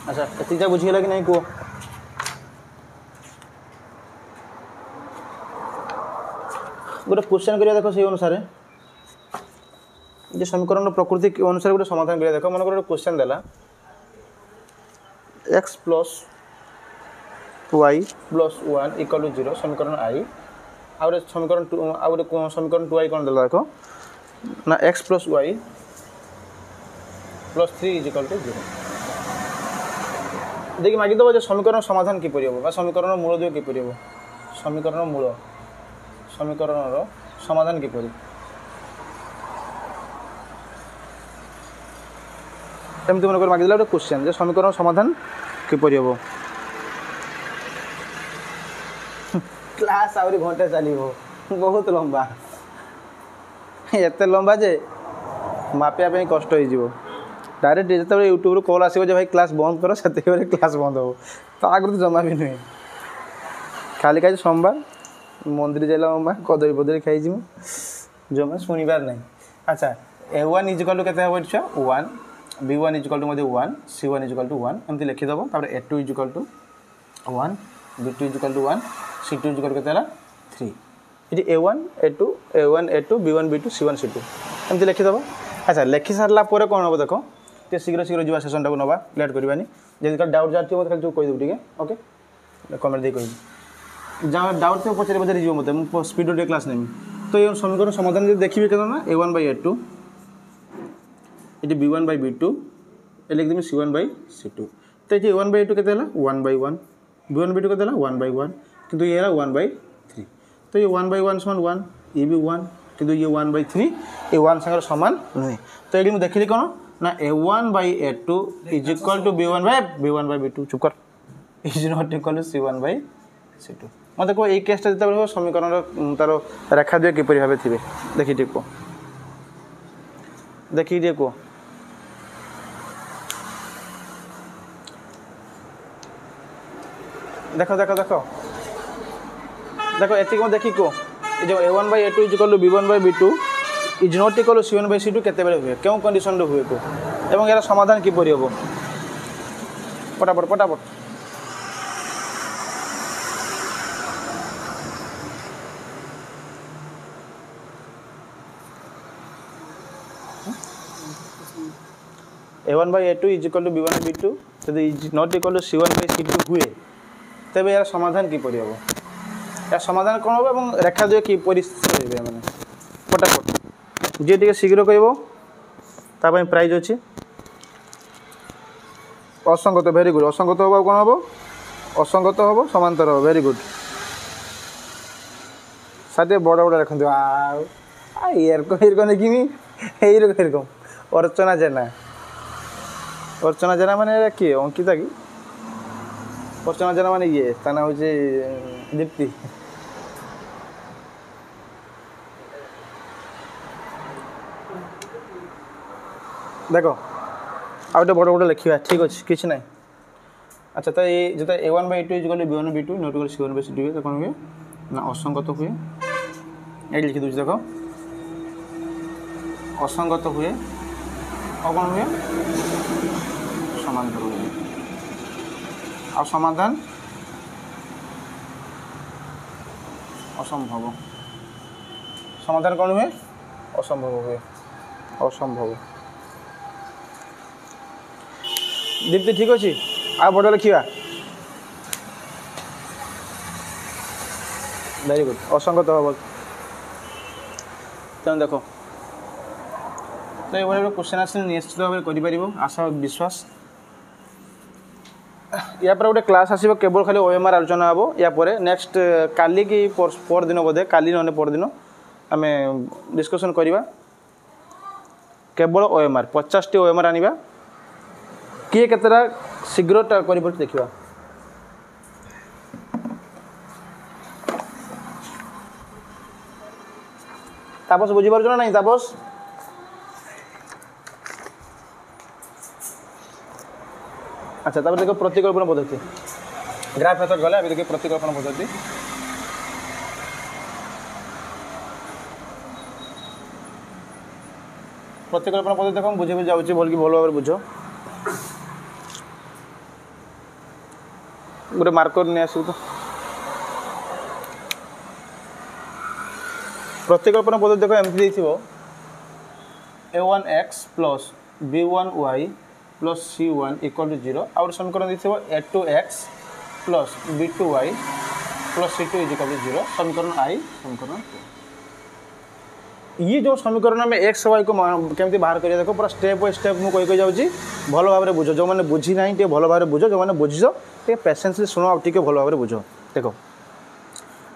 अच्छा एतिक बुझीगला कि नहीं कह गोटे क्वेश्चन करिया देखो से अनुसार ये समीकरण प्रकृति अनुसार गोटे समाधान करिया देखो मन गोटे क्वेश्चन देला x plus y plus 1 equal to 0 समीकरण I आउे समीकरण 2 आउे समीकरण 2i कौन देला देखो ना x plus y plus 3 is equal to 0 देखिए मागी दबो जे समीकरण समाधान कि परियो बा समीकरण मूल दियो कि परियो समीकरण मूल समीकरण समाधान कि परि एमती मन कर मागी देला क्वेश्चन जे समीकरण समाधान कि परियो क्लास आउरी घंटे चलो बहुत लंबा एत लंबा जे मापिया कष्ट हो डायरेक्ट जो यूट्यूब कॉल आसो भाई क्लास बंद कर से क्लास बंद हो तो आगे तो जमा भी नुहे खाली खाई सोमवार मंदिर जाइला अम्मा कदली बदली खाई जमा शुणिबार ना अच्छा A1 इजिकल टू के 1 B1 is equal to 1 C1 equal to 1 एमती लिखिदेव A2 equal to 1 B2 equal to 1 C2 equal के 3 ये A1 A2 B1 B2 C1 C2 एमती लिखिदेव अच्छा लिखि सारा कौन हम देख तो शीघ्र शीघ्र जा सेसन टाक नवा लेट करवानी जब डाउट जहाँ थी खाली कहीदेव टे ओके कमेंट दे कह जहाँ डाउट थी पचारि पचारि जी मत मुझे स्पीड क्लास नेमी तो ये समीकरण समाधान जो देखिए क्या A1 बाई A2 ये B1 बाई B2 ये लिखदेवी C1 बाई C2 तो ये A1 बाई A2 के 1 बाई 1 B1 B2 के 1 बाई 1 किंतु ये 1 बाई 3 तो ये 1 बाई 1 समान 1 ये भी 1 किंतु ये 1 बाई 3 ये 1 संगे समान नुहे तो ये मुझे देखिली कौन ना A1 by A2 is equal to B1 by B2 चुप कर is not equal to C1 by C2 मत कह ये केसटा जो हो समीकरण तार रेखा द्वय किपरि भाव थे देखी टे कह देखी टे कह देखो देखो देखो देखो एति देखी कह जो A1 by A2 is equal to B1 by B2 is not equal to C1 by C2 केते बेले हुए क्यों कंडीशन रे हुए को एवं यार समाधान किपरि हो फटाफट फटाफट A1 by A2 is equal to B1 by B2 यदि is not equal to C1 by C2 हुए तेज यार समाधान किपरि हो या समाधान कौन हम और रेखा द्वय किपरि मैंने फटाफट जी टे शीघ्र कह प्राइज अच्छी असंगत वेरी गुड असंगत हम कौन हम असंगत हम समांतर हम वेरी गुड साथी बड़ बड़ रखते एरकम कि एरकम अर्चना जेना माने किए अंकिता कि अर्चना जेना माने ये ता ना हूँ दीप्ति देख आउ बड़ बड़ लिखा ठीक अच्छे किसी ना अच्छा तो ये जो A1 by A2 is B1 B2 not equal C1 by C2 हुए तो कौन हुए ना असंगत हुए ये लिखी दूसरी देख असंगत हुए ଆଉ କ'ଣ ହୁଏ ସମାନ୍ତର ହୁଏ ଆଉ ସମାଧାନ ଅସମ୍ଭବ ସମାଧାନ କ'ଣ ହୁଏ ଅସମ୍ଭବ ହୁଏ ଅସମ୍ଭବ। ଦୀପ୍ତି ଠିକ୍ ଅଛି ଆଉ ବଡ଼ ଲେଖିବା ଭେରି ଗୁଡ୍ ଅସଙ୍ଗତ ହେବ ତେଣୁ ଦେଖ ତ ଏଭଳି ଭାବରେ କ୍ୱେଶ୍ଚନ୍ ଆସିଲେ ନିଶ୍ଚିତ ଭାବରେ କରିପାରିବ ଆଶା ବିଶ୍ୱାସ। या पर गोटे क्लास आसो केवल खाली ओएमआर आलोचना हे या नेक्स्ट काली कि परदिन बोधे काली ना परदिन आम डिस्कसन करवा केवल ओएमआर 50 टी ओएमआर आनिबा किए केतरा शीघ्र कर देखा तापस बुझीपार ना नहीं तापस अच्छा तब देखो प्रतिकल्पना पद्धति ग्राफ मेथड गला अभी देखिए प्रतिकल्पना पद्धति प्रतिकल्पना पद्धति देखो बुझे भी जाऊँ भल कि भल भाव बुझ गोटे मार्कर नहीं आस तो प्रतिकल्पना पद्धति देखो एमती a1x plus b1y plus c1 equal to 0 और समीकरण देखो a2x plus b2y plus c2 is equal to 0 समीकरण आई समीकरण ये जो समीकरण में x y को केमती बाहर करिया देखो पूरा स्टेप बाय स्टेप मु कहि जाउची भलो भाबरे बुझो जो माने बुझी नाही ते भलो भाबरे बुझो जो माने बुझिजो ते पेशेंसली सुनो आ टिके भलो भाबरे बुझो देखो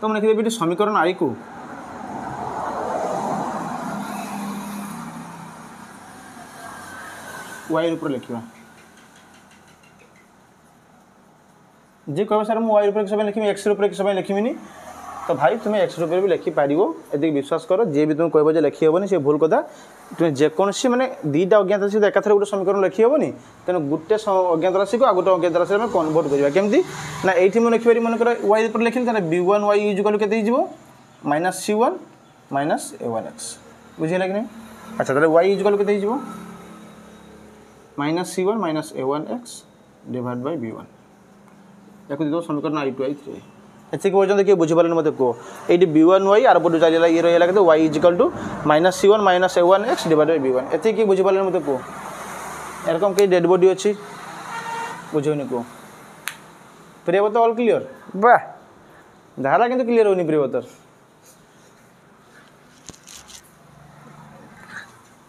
तो मैं लिखि देबी समीकरण आई को वाई रूप लिखा जी कह सर मुझे वाई रूप समय लिखी एक्स रूप समय लिखिमिनी तो भाई तुम्हें एक्स रूप भी लिखिपार ये विश्वास कर जी भी तुम कह लिखी हेनी से भूल कथा तुम्हें जेकोसी मैंने दुईटा अज्ञात राशि एकाथरे गोटे समीकरण लिखी हेनी तेणु गोटे अज्ञात राशि को आ गोटे अज्ञात राशि में कन्वर्ट करवा केमती ना ये मुझे लिखिपारि मनकर वाई रूप लिखिली b1y इक्वल के माइनस c1 माइनस a1x बुझेगा कि नहीं अच्छा ताले y इक्वल के minus c1 minus a1x divide by b1 या दो समीकरण i2 i3 एति पर्यटन किए बुझीपारे मत कह ये b1y आर पटू चलला ये रहा के y equal to minus c1 minus a1x divide by b1 एति किए बुझीपारे मत कह एरकम कई डेड बॉडी अच्छी बुझेनि कह प्रियव्रत ऑल क्लियर वाह धारा किंतु क्लियर होनी प्रियव्रत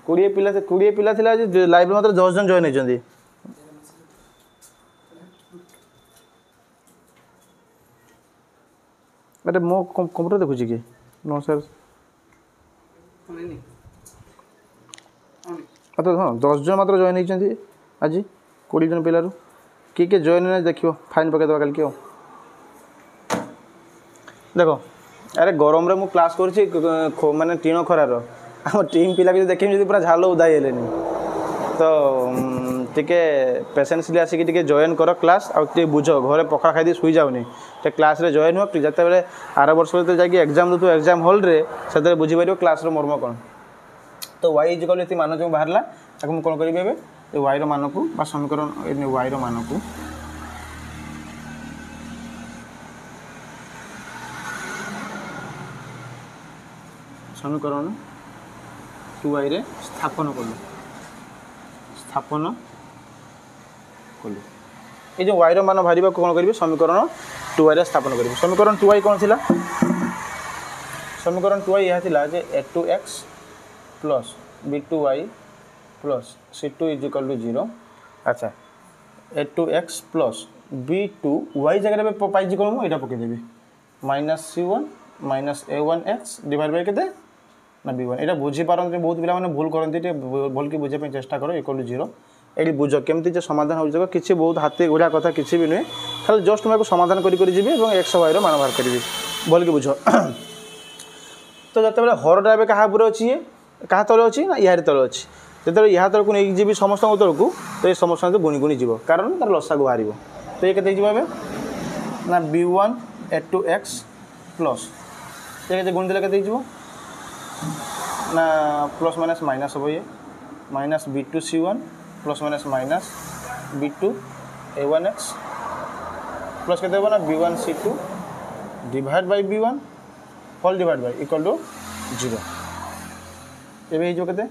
20 पिला थिला आज लाइव मात्र 10 जन जॉइन होइछन्ती अरे मो कंप्यूटर देखुची कि नो सर अच्छा हाँ 10 जन मात्र जॉइन होइछन्ती आज 20 जन पिलारू किए जॉइन नहीं देखियो फाइन पकड़ दवा कल के देखो अरे गरम रे मु क्लास करछि माने टीण खरार आम टीम पिला भी देखी पूरा झाल उदाई हेले तो टिके पेसेंसली आसिक जॉइन कर क्लास आगे बुझ घरे पखा खाई शुई जाऊनी तो क्लास रे जॉइन हुआ जिते बड़े आर वर्ष जाकि एग्जाम दो एग्जाम हॉल रे से बुझीपर क्लास मर्म कौन तो वाई इक्वल ये मान जो बाहर ताको कौन करी वाई मान को समीकरण वाई मान को समीकरण 2y रे स्थापन कलु ये जो y मान बाहर कौन करेंगे समीकरण 2y रे स्थापन करेंगे समीकरण 2y कौन थिला समीकरण 2y यह थिला जे a2x plus b2y plus c2 is equal to 0 अच्छा a2x प्लस b2y जगह पाई कौन मुझे पकईदेवी minus c1 minus a1x divide by केते ना b1 यहाँ बुझीपारती बहुत पिला भूल करते भल कि बुझे चेष्टा कर इक्वल टू 0 ये बुझ केमती जो समाधान हो किसी बहुत हाथी गुड़ा कथा किसी भी नुहे खाली जस्ट मैं समाधान करी जी एक्स वाई मान बाहर करी भल कि बुझ तो जिते बड़े हरटा ए क्या अच्छी ये क्या तले अच्छी ना यार तले अच्छी जो या तल को नहीं जी समस्त तल को तो ये समस्त गुणी गुणी जीव कारण तार लसा को बाहर तो ये के ना b1 a2x प्लस ये गुणी देले के ना प्लस माइनस माइनस हम ये minus B2C1 plus minus minus B2A1X plus के ना B1C2 divide by B1 whole divide by equal to 0 ये जो कहते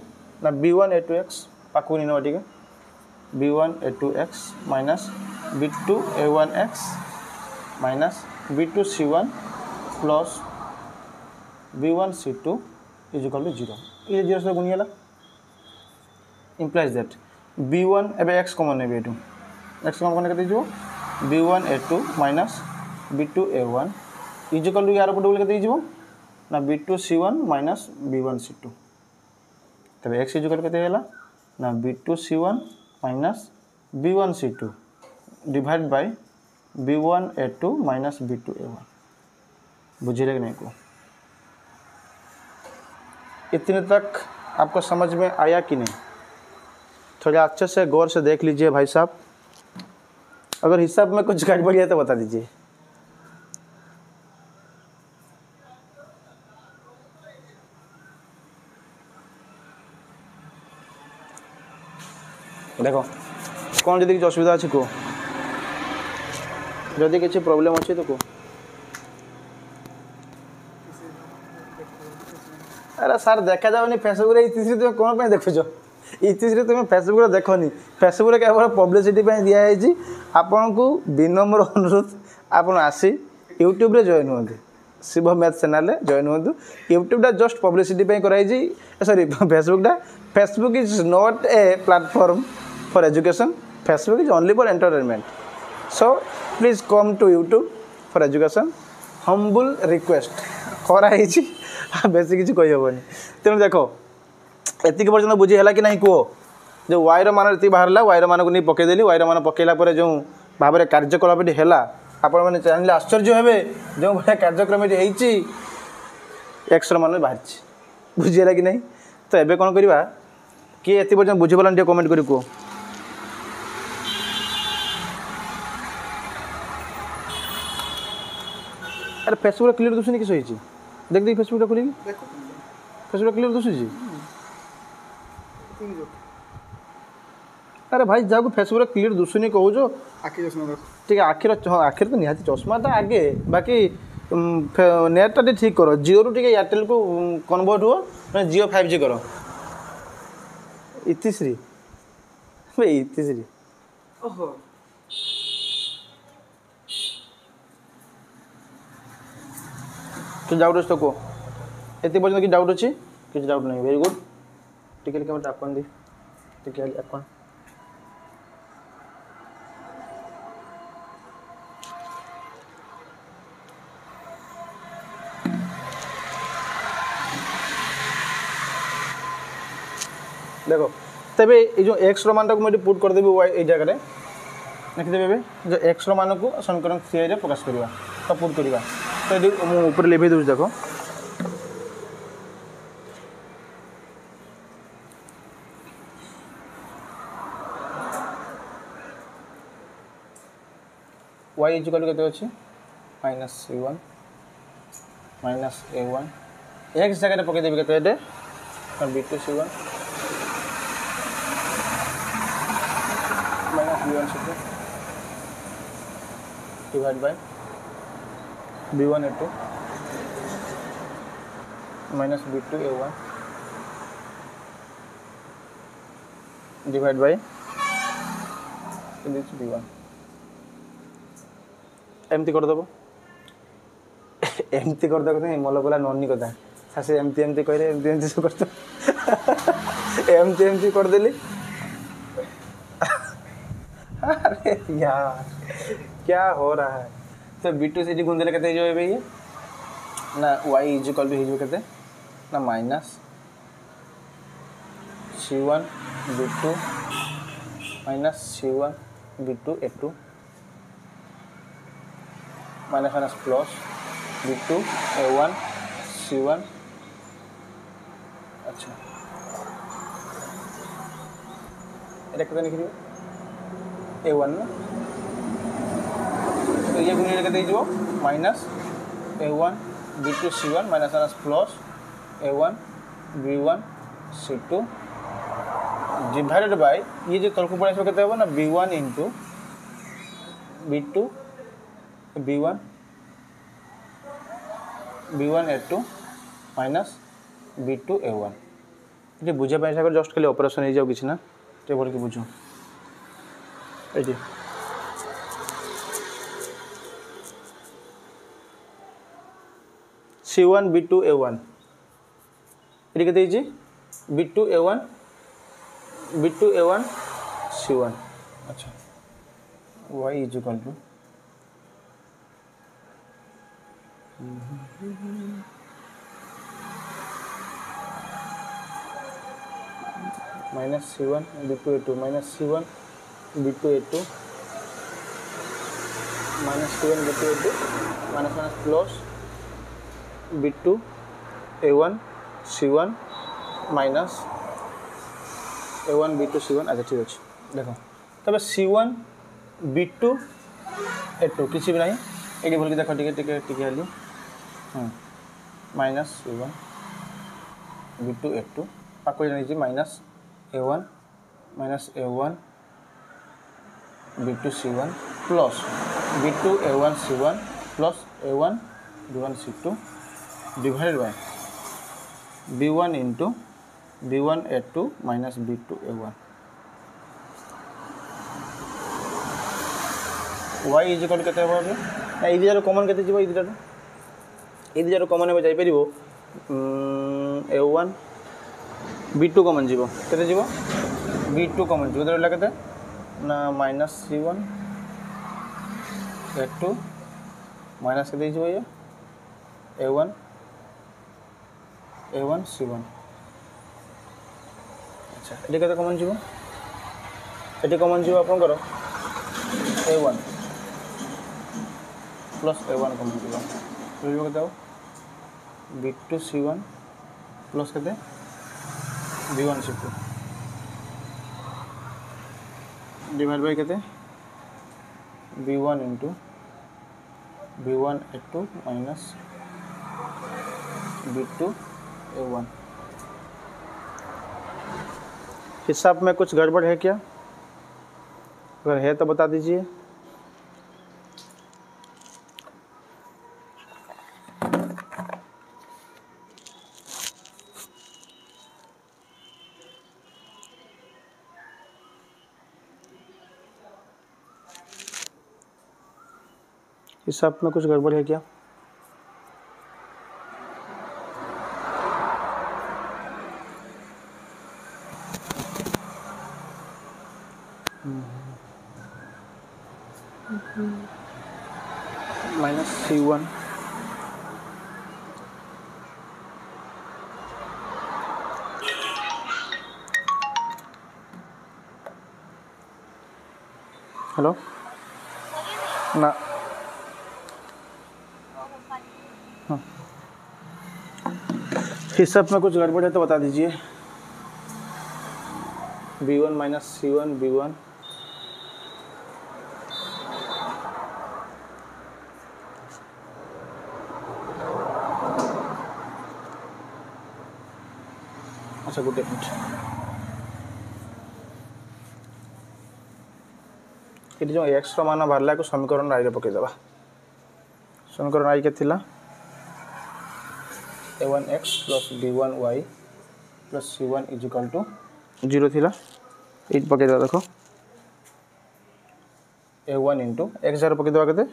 ना B1A2X पाकू नहीं ना B1A2X minus B2A1X minus B2C1 plus B1C2 is equal to 0 ये 0 से गुणियाला implies that B1 एबे x कॉमन है B2 x कॉमन करने के दीजिए B1A2 minus B2A1 is equal to यार पटे बोल के दीजिए ना B2C1 माइनस B1C2 तबे x इज इक्वल केते होला ना B2C1 minus B1C2 divide bye B1A2 minus B2A1 बुझिए कि नहीं को इतने तक आपको समझ में आया कि नहीं? थोड़ा अच्छे से गौर से देख लीजिए भाई साहब, अगर हिसाब में कुछ गड़बड़ी है तो बता दीजिए। देखो कौन जदि किसी असुविधा अच्छी को जदि किसी प्रॉब्लम अच्छी तो को अरे सर देखा जाओनी फेसबुक इतिश्री तुम कौन पे देखुच इतिश्री तुम फेसबुक देखनी फेसबुक केवल पब्लिसिटी दिखाई आपन को विनम्र अनुरोध आप आसी यूट्यूब रे जॉइन हुए शिव मैथ चैनल जॉइन हुए यूट्यूब जस्ट पब्लिसिटी कराई sorry Facebook is not a platform for education Facebook is only for entertainment so please come to YouTube for education humble request कराई बेसी किसी कही हेनी तेणु देख एतिक पर्यटन बुझी है कि नहीं कह जो वायर मान ये बाहर वायर मान को नहीं पकईदेली वायर मान पकईला जो भाव में कार्यकलाप है आपण मैंने जानले आश्चर्य हे जो भाया कार्यक्रम ये एक्सर मान बाहर बुझीगला कि नहीं तो एबे कौन करवा किए एति पर्यटन बुझीगला टे कमेंट कर कह अरे फेसबुक क्लियर दुसुनी किस होई देख देख फेसबुक खोल फेसबुक क्लियर दुसुची अरे भाई जाको फेसबुक क्लियर दुसुनी कहू जो ठीक है आखिर हाँ आखिर तो निहाती चश्माटा आगे बाकी नेटा ठीक करो जियो रु टे एयरटेल को कन्वर्ट हुआ जियो 5G करो इतिश्री भाई इतिश्री ओहो कि डाउट तो को एति पर्यटन कि डाउट अच्छी किसी डाउट नहीं वेरी गुड टिके कैमरा अकाउंट दी टिके अकाउंट देखो तेबे ये जो एक्स मान को मुझे पुट करदेवी वाई ये जगह लिखिदेवे जो एक्स मान को समीकरण थ्री प्रकाश करवा तो पुट करवा तो ये ऊपर लिखी दूसरी देखो y इक्वल टू केते अछि -c1 -a1 x जगह पकई देबे केते एटे b2c1 -b1c2 divide bye b1a2 minus b2a1 divide by b1 एमती करदेव एमती करदेव तो मल गला ननी कथा सासे एमती एमती कह एमती एमती सब कर एमती एमती करदेली अरे यार क्या हो रहा है तो B2C गुंदेले केते जो है ये ना y इज इक्वल टू हो केते ना minus c1 b2 minus c1 b2 a2 minus minus plus b2 a1 c1 अच्छा ये कितना लिख दियो a1 ना तो ये गुणिले केते दियो minus a1 b2 c1 minus minus plus a1 b1 c2 divided by ये जो तल को पड़े केते हो ना b1 into b2 b1 a2 minus b2 a1 ये बुझे पाइ सागर जस्ट खाली ऑपरेशन हो जाउ किछि ना ते बोल के बुझो एटी c1 b2 a1 ये केते हिची b2 a1 c1 अच्छा y is equal to minus c1 b2 a2 minus c1 b2 a2 minus c1 b2 a2 minus minus plus b2 a1 c1 minus a1 b2 c1 अच्छा ठीक अच्छे देखो तब c1 b2 a2 किसी भी नहीं ये बोल के देखो टिके heli minus c1 b2 a2 पाको जानी minus a1 b2 c1 plus b2 a1 c1 plus a1 b1 c2 divided by b1 into b1 a2 minus b2 a1 y is equal केते हो ना ई दिजार कॉमन केते जीवो ई दिजार कॉमन हे जाई परिबो a1 b2 common जीवो केते जीवो b2 कॉमन जीवो देला केते ना माइनस c1 a2 माइनस केते जीवो ये a1 c1 अच्छा एटी केते कॉमन जीवो एटी कॉमन जीवो आपन करो a1 प्लस a1 कॉमन जीवो जीवो केते हो b2 c1 प्लस केते b1 c2 डिवाइड बाय केते b1 into b1 a2 minus b2 a1 हिसाब में कुछ गड़बड़ है क्या अगर है तो बता दीजिए हिसाब में कुछ गड़बड़ है क्या माइनस c1 हेलो ना हाँ हिसाब में कुछ गड़बड़ है तो बता दीजिए b1 माइनस c1 b1 अच्छा गुड मिनट ये जो x मान बाहर को समीकरण आई पकई देवा समीकरण आई के थिला a1x plus b1y plus c1 is equal to 0 थिला ये पकई देवा देखो a1 इंटू x 0 पकई देवा केते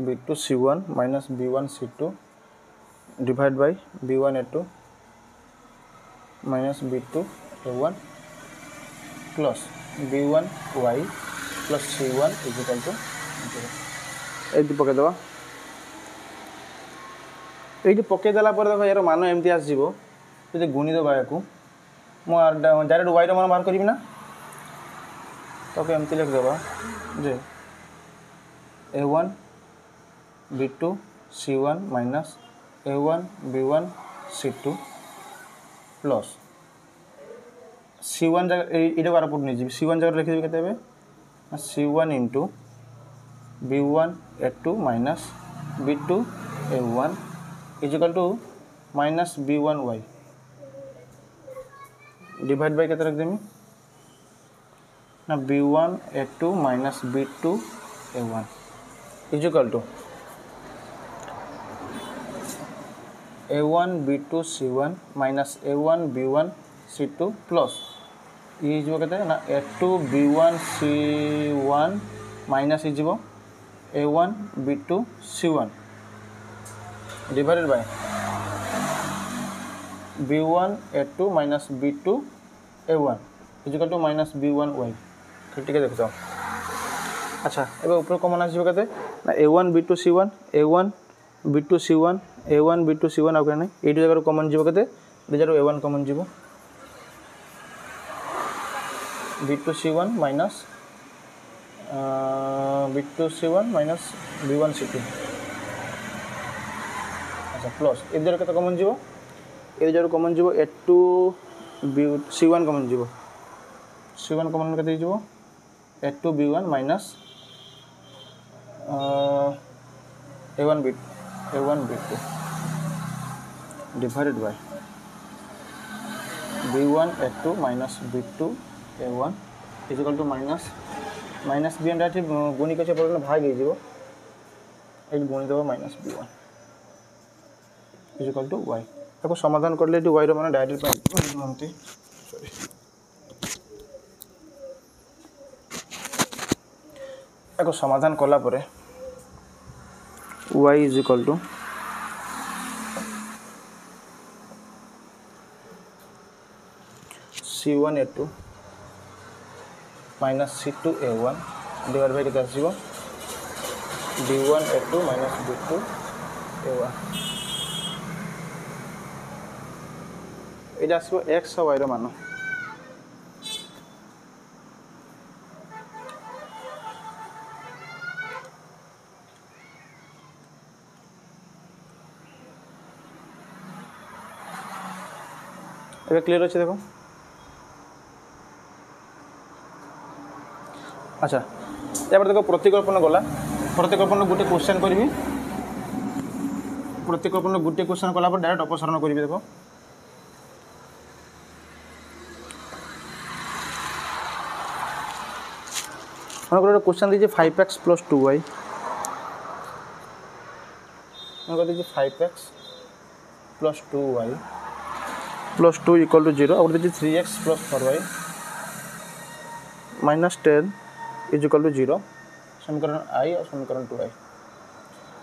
b2 c1 minus b1 c2 divide by b1 a2 minus b2 a1 plus b1y plus c1 is equal to 0 ये पकई देवा ये पकई देला पर देखो यार मान एमती आसो जो गुणी देवा या डायरेक्ट वाई मान बाहर करी ना तो एमती लिखिदेवा जे a1 b2 c1 minus a1 b1 c2 plus c1 जगह बार पुट नहीं c1 जगह लिखिदेवी केते c1 into b1 a2 minus b2 a1 is equal to minus b1y divide by केते रख देमी ना b1 a2 minus b2 a1 is equal to a1 b2 c1 minus a1 b1 c2 plus ये जो कहते हैं ना a2 b1 c1 माइनस ये जो a1 b2 c1 divided by b1 a2 minus b2 a1 equal to minus b1 y ठीक है देखो अच्छा एबे ऊपर कॉमन आसी कहते ना a1 b2 c1 a1 b2 c1 a1 b2 c1 आ कहने ए जगह कॉमन जीव कहते जगह a1 कॉमन जीव b2 c1 minus b2 c1 minus b1 c2 अच्छा प्लस ए जगह केते कॉमन जीव ए जगह कॉमन जीव a2 b c1 कॉमन जीव c1 कॉमन केते जीव a2 b1 minus a1 b2 divided by b1 a2 minus b2 a1 is equal to minus b and that गुणी के पड़े भाग हो जीवो एक गुणी देबो minus b1 is equal to y ताको समाधान करले y रो माने डायरेक्ट पाई सॉरी ताको समाधान करला परे y is equal to c1 a2 minus c2 a1 divided by कितना आसीबो d1 a2 minus d2 a1 एटा आसीबो x और y रो मान एबे क्लियर अछि देखो अच्छा यार देखो प्रतिकल्पन गला प्रतिकल्पन गोटे क्वेश्चन करी प्रतिकल्पन गोटे क्वेश्चन कला पर डायरेक्ट अपसारण करी देखो मन को क्वेश्चन दीजिए 5x + 2y मन को दीजिए 5x + 2y + 2 = 0 और दीजिए 3x + 4y -10 is equal to 0 समीकरण i और समीकरण 2i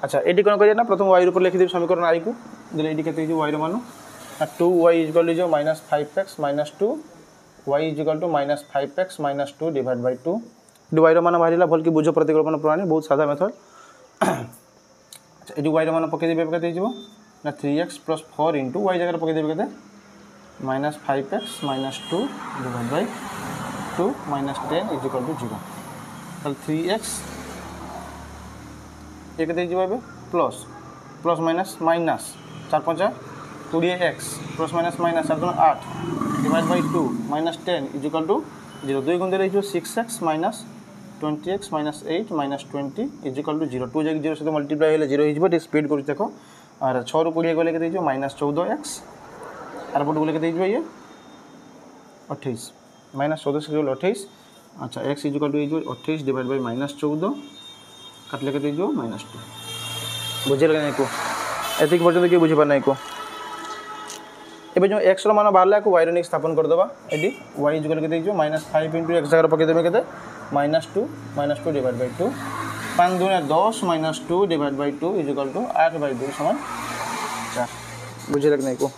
अच्छा एडी कोन करिया ना प्रथम y ऊपर लिखि दे समीकरण i को देले एडी केते जो y रो मानो 2y इज इक्वल टू जो -5x - 2 y is equal to -5x - 2 divide by 2 y रो मान बाहरिला भल की बुझो प्रतिकल्पन प्रणाली बहुत सादा मेथड अच्छा एडी y रो मान पके देबे केते जीवो ना 3x + 4 * y जगह पके देबे केते -5x - 2 divide by 2 -10 is equal to 0 ताल 3x एक दे जीवा बे plus plus minus minus 4 5 20x plus minus minus 7 8 divide by 2 -10 is equal to 0 2 गुण दे 6x - 20x - 8 - 20 is equal to 0 2 जग 0 से मल्टीप्लाई हेले 0 हिजबो टे स्पीड कर देखो और 6 रो 20 गले के दे -14x आर पट गले के दे ये 28 -14 से 28 अच्छा x is equal to 28 divide by -14 काट लेके दे जो -2 बुझे लगे को एतिक पर्यंत के बुझे पर नहीं को एबे जो x रो मान बाहरला को y रो स्थापन कर देबा एडी y इज इक्वल के दे जो -5 * x जगह पके देबे केते -2 divide by 2 5 2 10 -2 divide by 2 is equal to 8/2 समान 4 बुझे लगे नहीं को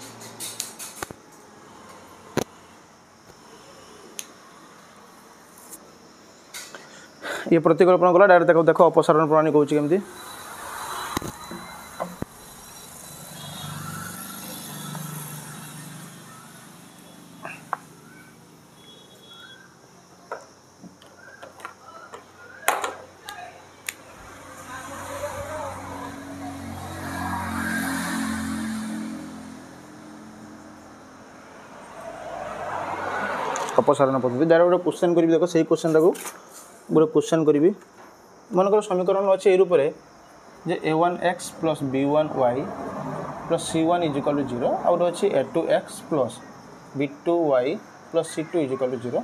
ये प्रतिकल्पन गला डायरेक्ट देखो देखो अपसारण प्रणाली कहूँ केमती अपसारण पद्धति डायरेक्ट गोटे क्वेश्चन करी देखो सही क्वेश्चन टाको गोटे क्वेश्चन करी मनकर समीकरण अच्छे your J a1x + b1y + c1 = 0 out अच्छे a2x + b2y plus C2 equal to 0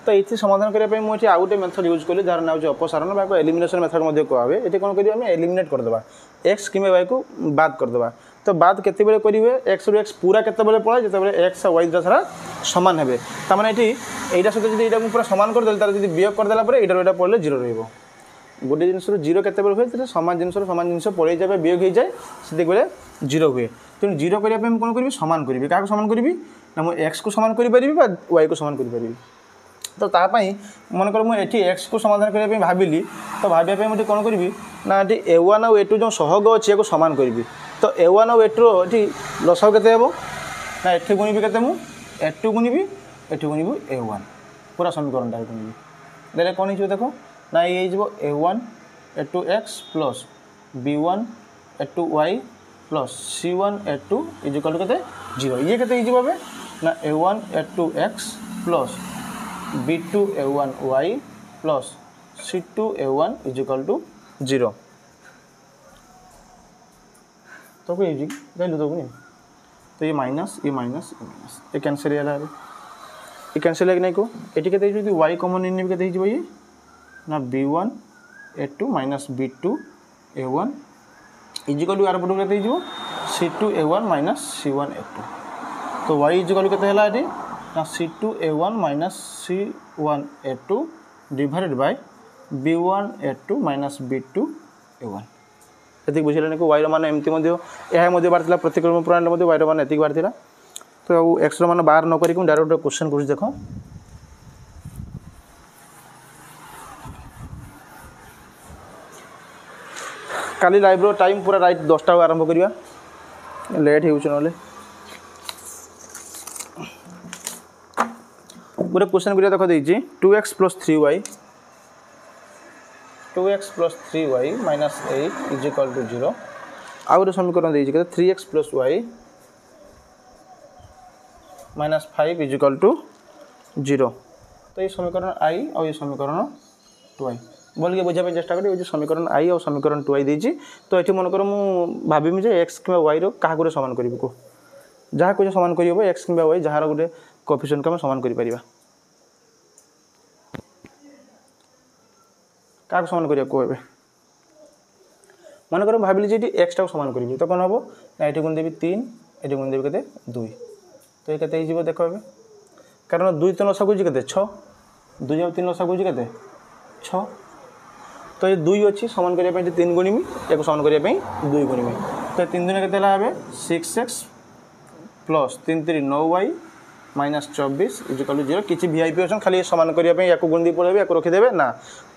तो ये समाधान करने मुझे आउ गोटे मेथड यूज कली जार ना हो अपसारण बा एलिमिनेशन मेथड कहे ये कौन करें एलिमिनेट करदे एक्स कि वाई को बाद करदे तो बाद केत करेंगे एक्स रु एक्स पूरा केत पड़े जो एक्स वाई सारा सामान हे तमाने यहाँ सहित जी पूरा सामान करदे तार जो वियोग करदेला यहाँ पड़े 0 रहा गोटे जिनस जीरो केत हुए सामान जिनस पड़े जाए वियोग हो जाए से 0 हुए तेणु 0 करने कौन करी सामान करी क्या सामान करी ना मुझे एक्स को सामान करी वाई को सामान करी तो तापाई मनकर मुझे एक्स को समाधान करने भाविली तो भाविया मुझे कौन करी ना ये A1 और A2 जो सहग अच्छी या सामान करी तो A1 और A2 ये लसाव केते हेबो ना एठी गुणिबी केते मु A2 गुणिबी एठी गुणिबी A1 पूरा समीकरण टाइप गुणिबी देले कौन हिजो देखो ना ये हिजो A1 A2x plus B1 A2y plus C1 A2 equal to केते 0 ये केते हिजो बे ना A1 A2x plus B2 A1y plus C2 A1 equal to 0 तो कोई जाइलु तो नहीं तो ये माइनस ये कैंसिल ये कैंसिल है कि नहीं को ये केते वाई कॉमन इन केते ये ना B1 A2 minus B2 A1 equal to यार पटू केते C2 A1 minus C1 A2 तो y इक्वल केते हला एटी ना C2 A1 minus C1 A2 divided by B1 A2 minus B2 A1 ये बुझे को वाई मान एमती यह बाहर प्रतिक्रम प्रणाली वाई मान एति बाहर तो एक्स मान बाहर न करी डायरेक्ट गोटे क्वेश्चन कर देख काली लाइव टाइम पूरा राइट 10टा आरंभ करवा लेट हो गोटे क्वेश्चन कर देख देती 2x plus 3y 2x plus 3y minus 8 is equal to 0 आउ गोटे समीकरण देखिए 3x plus y minus 5 is equal to 0 तो ये समीकरण i और ये समीकरण 2i बोल के बुझापी चेष्टा करें समीकरण i और समीकरण 2i देती तो ये मनकर मुझे भावी जे x कि y क्या गोटे सामान करी को जहाँ कुछ सामान कर एक्स कि y जार गोटे कोएफिशिएंट को सामान कर क्या सामान करिया को मन कर भाविली जी एक्स टाक सामान करी तो कौन हम ना ये गुणदेवी 3 ये गुणदेवी के 2 तो ये केते हो देख कारण 2 3 लसागुची के 6 2 और 3 लसागुची के 6 तो ये 2 अच्छी सामान करने 3 गुणिमी या सामान करने 2 गुणिमी तो 3 दिन के 6x plus 3 3 9y minus 24 equal to 0 किसी वीआईपी अच्छा खाली सामान करने या गुणदी पड़े या रखीदे ना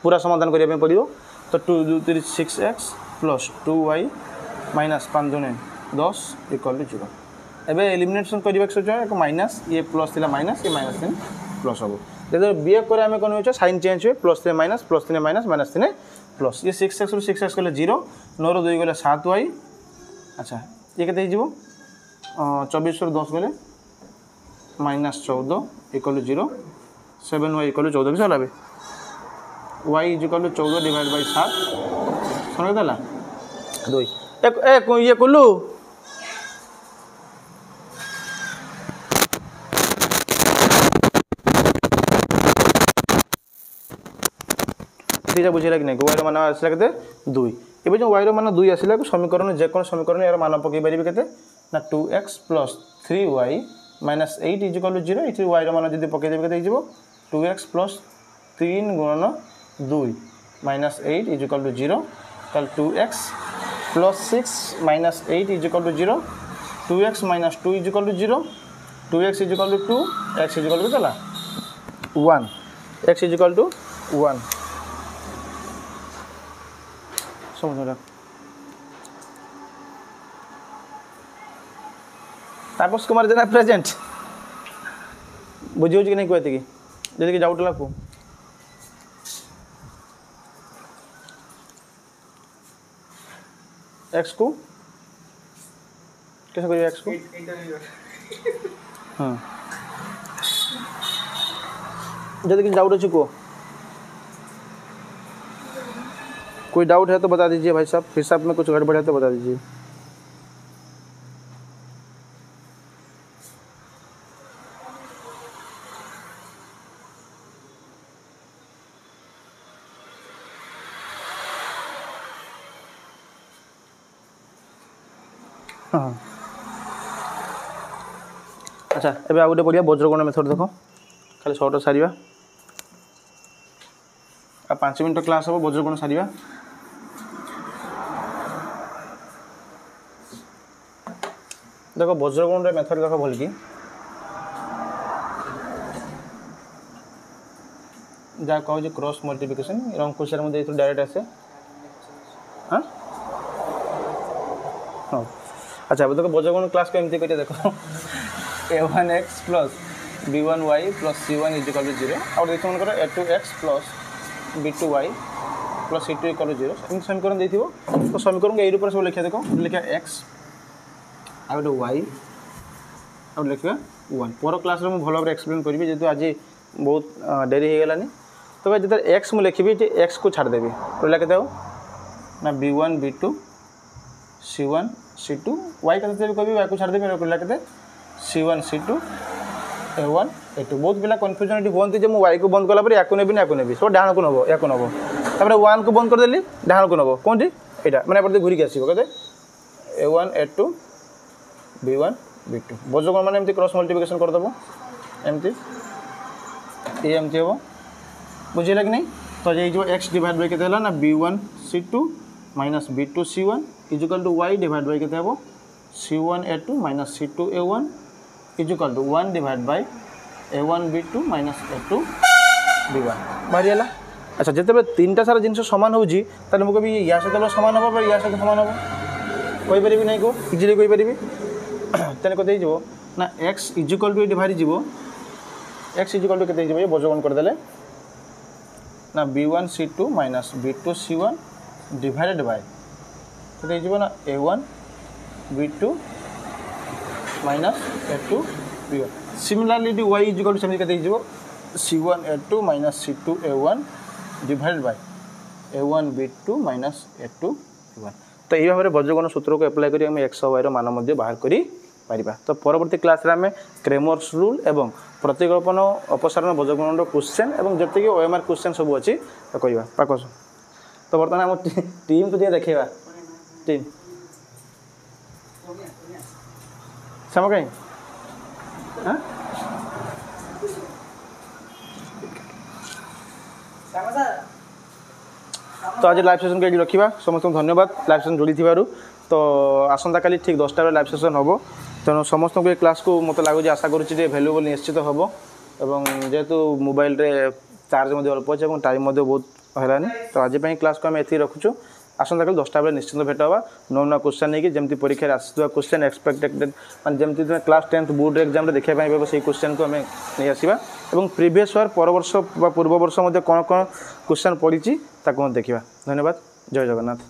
पूरा समाधान करने पड़ो तो 2 2 3 6x plus 2y minus 5 2 10 equal to 0 एवं एलिमिनेशन करने माइनस ये प्लस थी माइनस ये माइनस 3 प्लस हम जब बीए कर आम कौन हो साइन चेंज हुए प्लस 3 माइनस माइनस 3 प्लस ये 6x रु 6x गले 0 9 रु 2 गले 7y अच्छा ये केते हो 24 रु 10 गले minus 14 equal to 0 7y equal to 14 भी चला y equal to 14 divide by 7 सुन देला 2 एक ये कुल्लू बुझेगा कि नहीं वाई मान आसला के 2 ये जो वाई मान 2 आसला समीकरण जेको समीकरण यार मान पकई पारे के ना 2x plus 3y minus 8 equal to 0 ये वाई मान जब पकईदेवे के 2x प्लस 3 गुणन 2 माइनस 8 इक्वल टू 0 ताल 2x plus 6 minus 8 equal to 0 2x minus 2 equal to 0 2x equal to 2 x equal to चला 1 x इक्वल टू 1 समझ तापस कुमार जेना प्रेजेंट बुझे कि नहीं कहते कि जैसे कि डाउट लगू एक्स को कैसे करिए एक्स को हाँ जैसे कि डाउट अच्छी को कोई डाउट है तो बता दीजिए भाई साहब हिसाब में कुछ गड़बड़ है तो बता दीजिए हाँ अच्छा एबे आ गोटे बढ़िया वज्रगुण मेथड देख खाली सर्ट सारिया आ 5 मिनट क्लास हम वज्रगुण सारिया देख वज्रगुण मेथड देख भल कि जहाँ कहूँ क्रॉस मल्टीप्लिकेशन रंग क्वेश्चन मुझे डायरेक्ट आसे हाँ हाँ अच्छा अब देखो वज्रगुण क्लास को एमती करिए देखो a1x plus b1y plus c1 equal to 0 और देखो मनकर a2x plus b2y plus c2 equal to 0 एम समीकरण देथिबो तो समीकरण को एई ऊपर सब लिखा देखो लिखा x आ y और लिखा 1 पर क्लास रे मु भलो भाबरे एक्सप्लेन करबी जेतु आज बहुत डेरी हो गलानी तो भाई जिधर x मु लिखिबी जे x को छाड़ देबी तो लिखा देओ ना b1 b2 c1 c2 y कते देबी कहबी y को छाड़ देबी लिखा दे c1 c2 a1 a2 बहुत पिला कन्फ्यूजन एटी होंती जे मु y को बंद कला पर या को नेबी ना को नेबी सो डाहण को नबो या को नबो तापर 1 को बंद कर देली डाहण को नबो कोनटी एटा माने एपटे घुरी के आसीबो कते a1 a2 b1 b2 वज्रगुण माने एमती क्रॉस मल्टीप्लिकेशन कर दबो एमती ए एमती हो बुझिला कि नहीं तो ये जो x डिवाइड बाय केते हला ना b1 c2 minus b2 c1 equal to y divide by केते हबो c1 a2 minus c2 a1 equal to 1 divide by a1 b2 minus a2 b1 बाहरी हला अच्छा जते तीनटा सारा जिंस समान होजी तने मु कभी या से समान होबो पर या से समान होबो कोइ परिबी नै को इजीली कोइ परिबी तने को देई जबो ना x इक्वल टू डिवाइड जीवो x इक्वल टू केते जीवो ये वज्रगुण कर देले ना b1 c2 minus b2 c1 divided bye केते जीवो ना a1 b2 minus a2 b1 similarly y equal to same केते जीवो c1 a2 minus c2 a1 divided by a1 b2 minus a2 b1 तो ये भाव में वज्रगुण सूत्र को अप्लाई करी हम x और y मान मध्य बाहर करी पारिबा तो परवर्ती क्लास रे हमें क्रेमर्स रूल एवं प्रतिकल्पन अपसारण वज्रगुण क्वेश्चन एवं जति कि ओएमआर क्वेश्चन सब अछि तो कहिबा पाकस तो वर्तमान हम टीम को दिया देखेबा टीम सम कहीं हां तो आज लाइव सेशन के रखा समस्त धन्यवाद लाइव सेशन जोड़ी थी तो आसंता काली ठीक 10टा लाइव सेशन हम तेणु समस्त को क्लास को मत लगुच आशा करुँचे भैल्युएबल निश्चित हम और जेहेतु मोबाइल रे चार्ज अल्प अच्छे और टाइम बहुत है तो आज क्लास को आम ये रखुचु आसंता काली 10टा बेले निश्चित भेट हाँ नो नुआ क्वेश्चन नहीं जमी परीक्षा आसुवा क्वेश्चन एक्सपेक्टेड मान जमी तुम क्लास 10th बोर्ड एग्जाम देखा पाइब से क्वेश्चन को आम नहीं आसवा और प्रीवियस ईयर पर वर्ष पूर्व वर्ष मध्य कौन कौन क्वेश्चन पड़ी देखा धन्यवाद जय जगन्नाथ।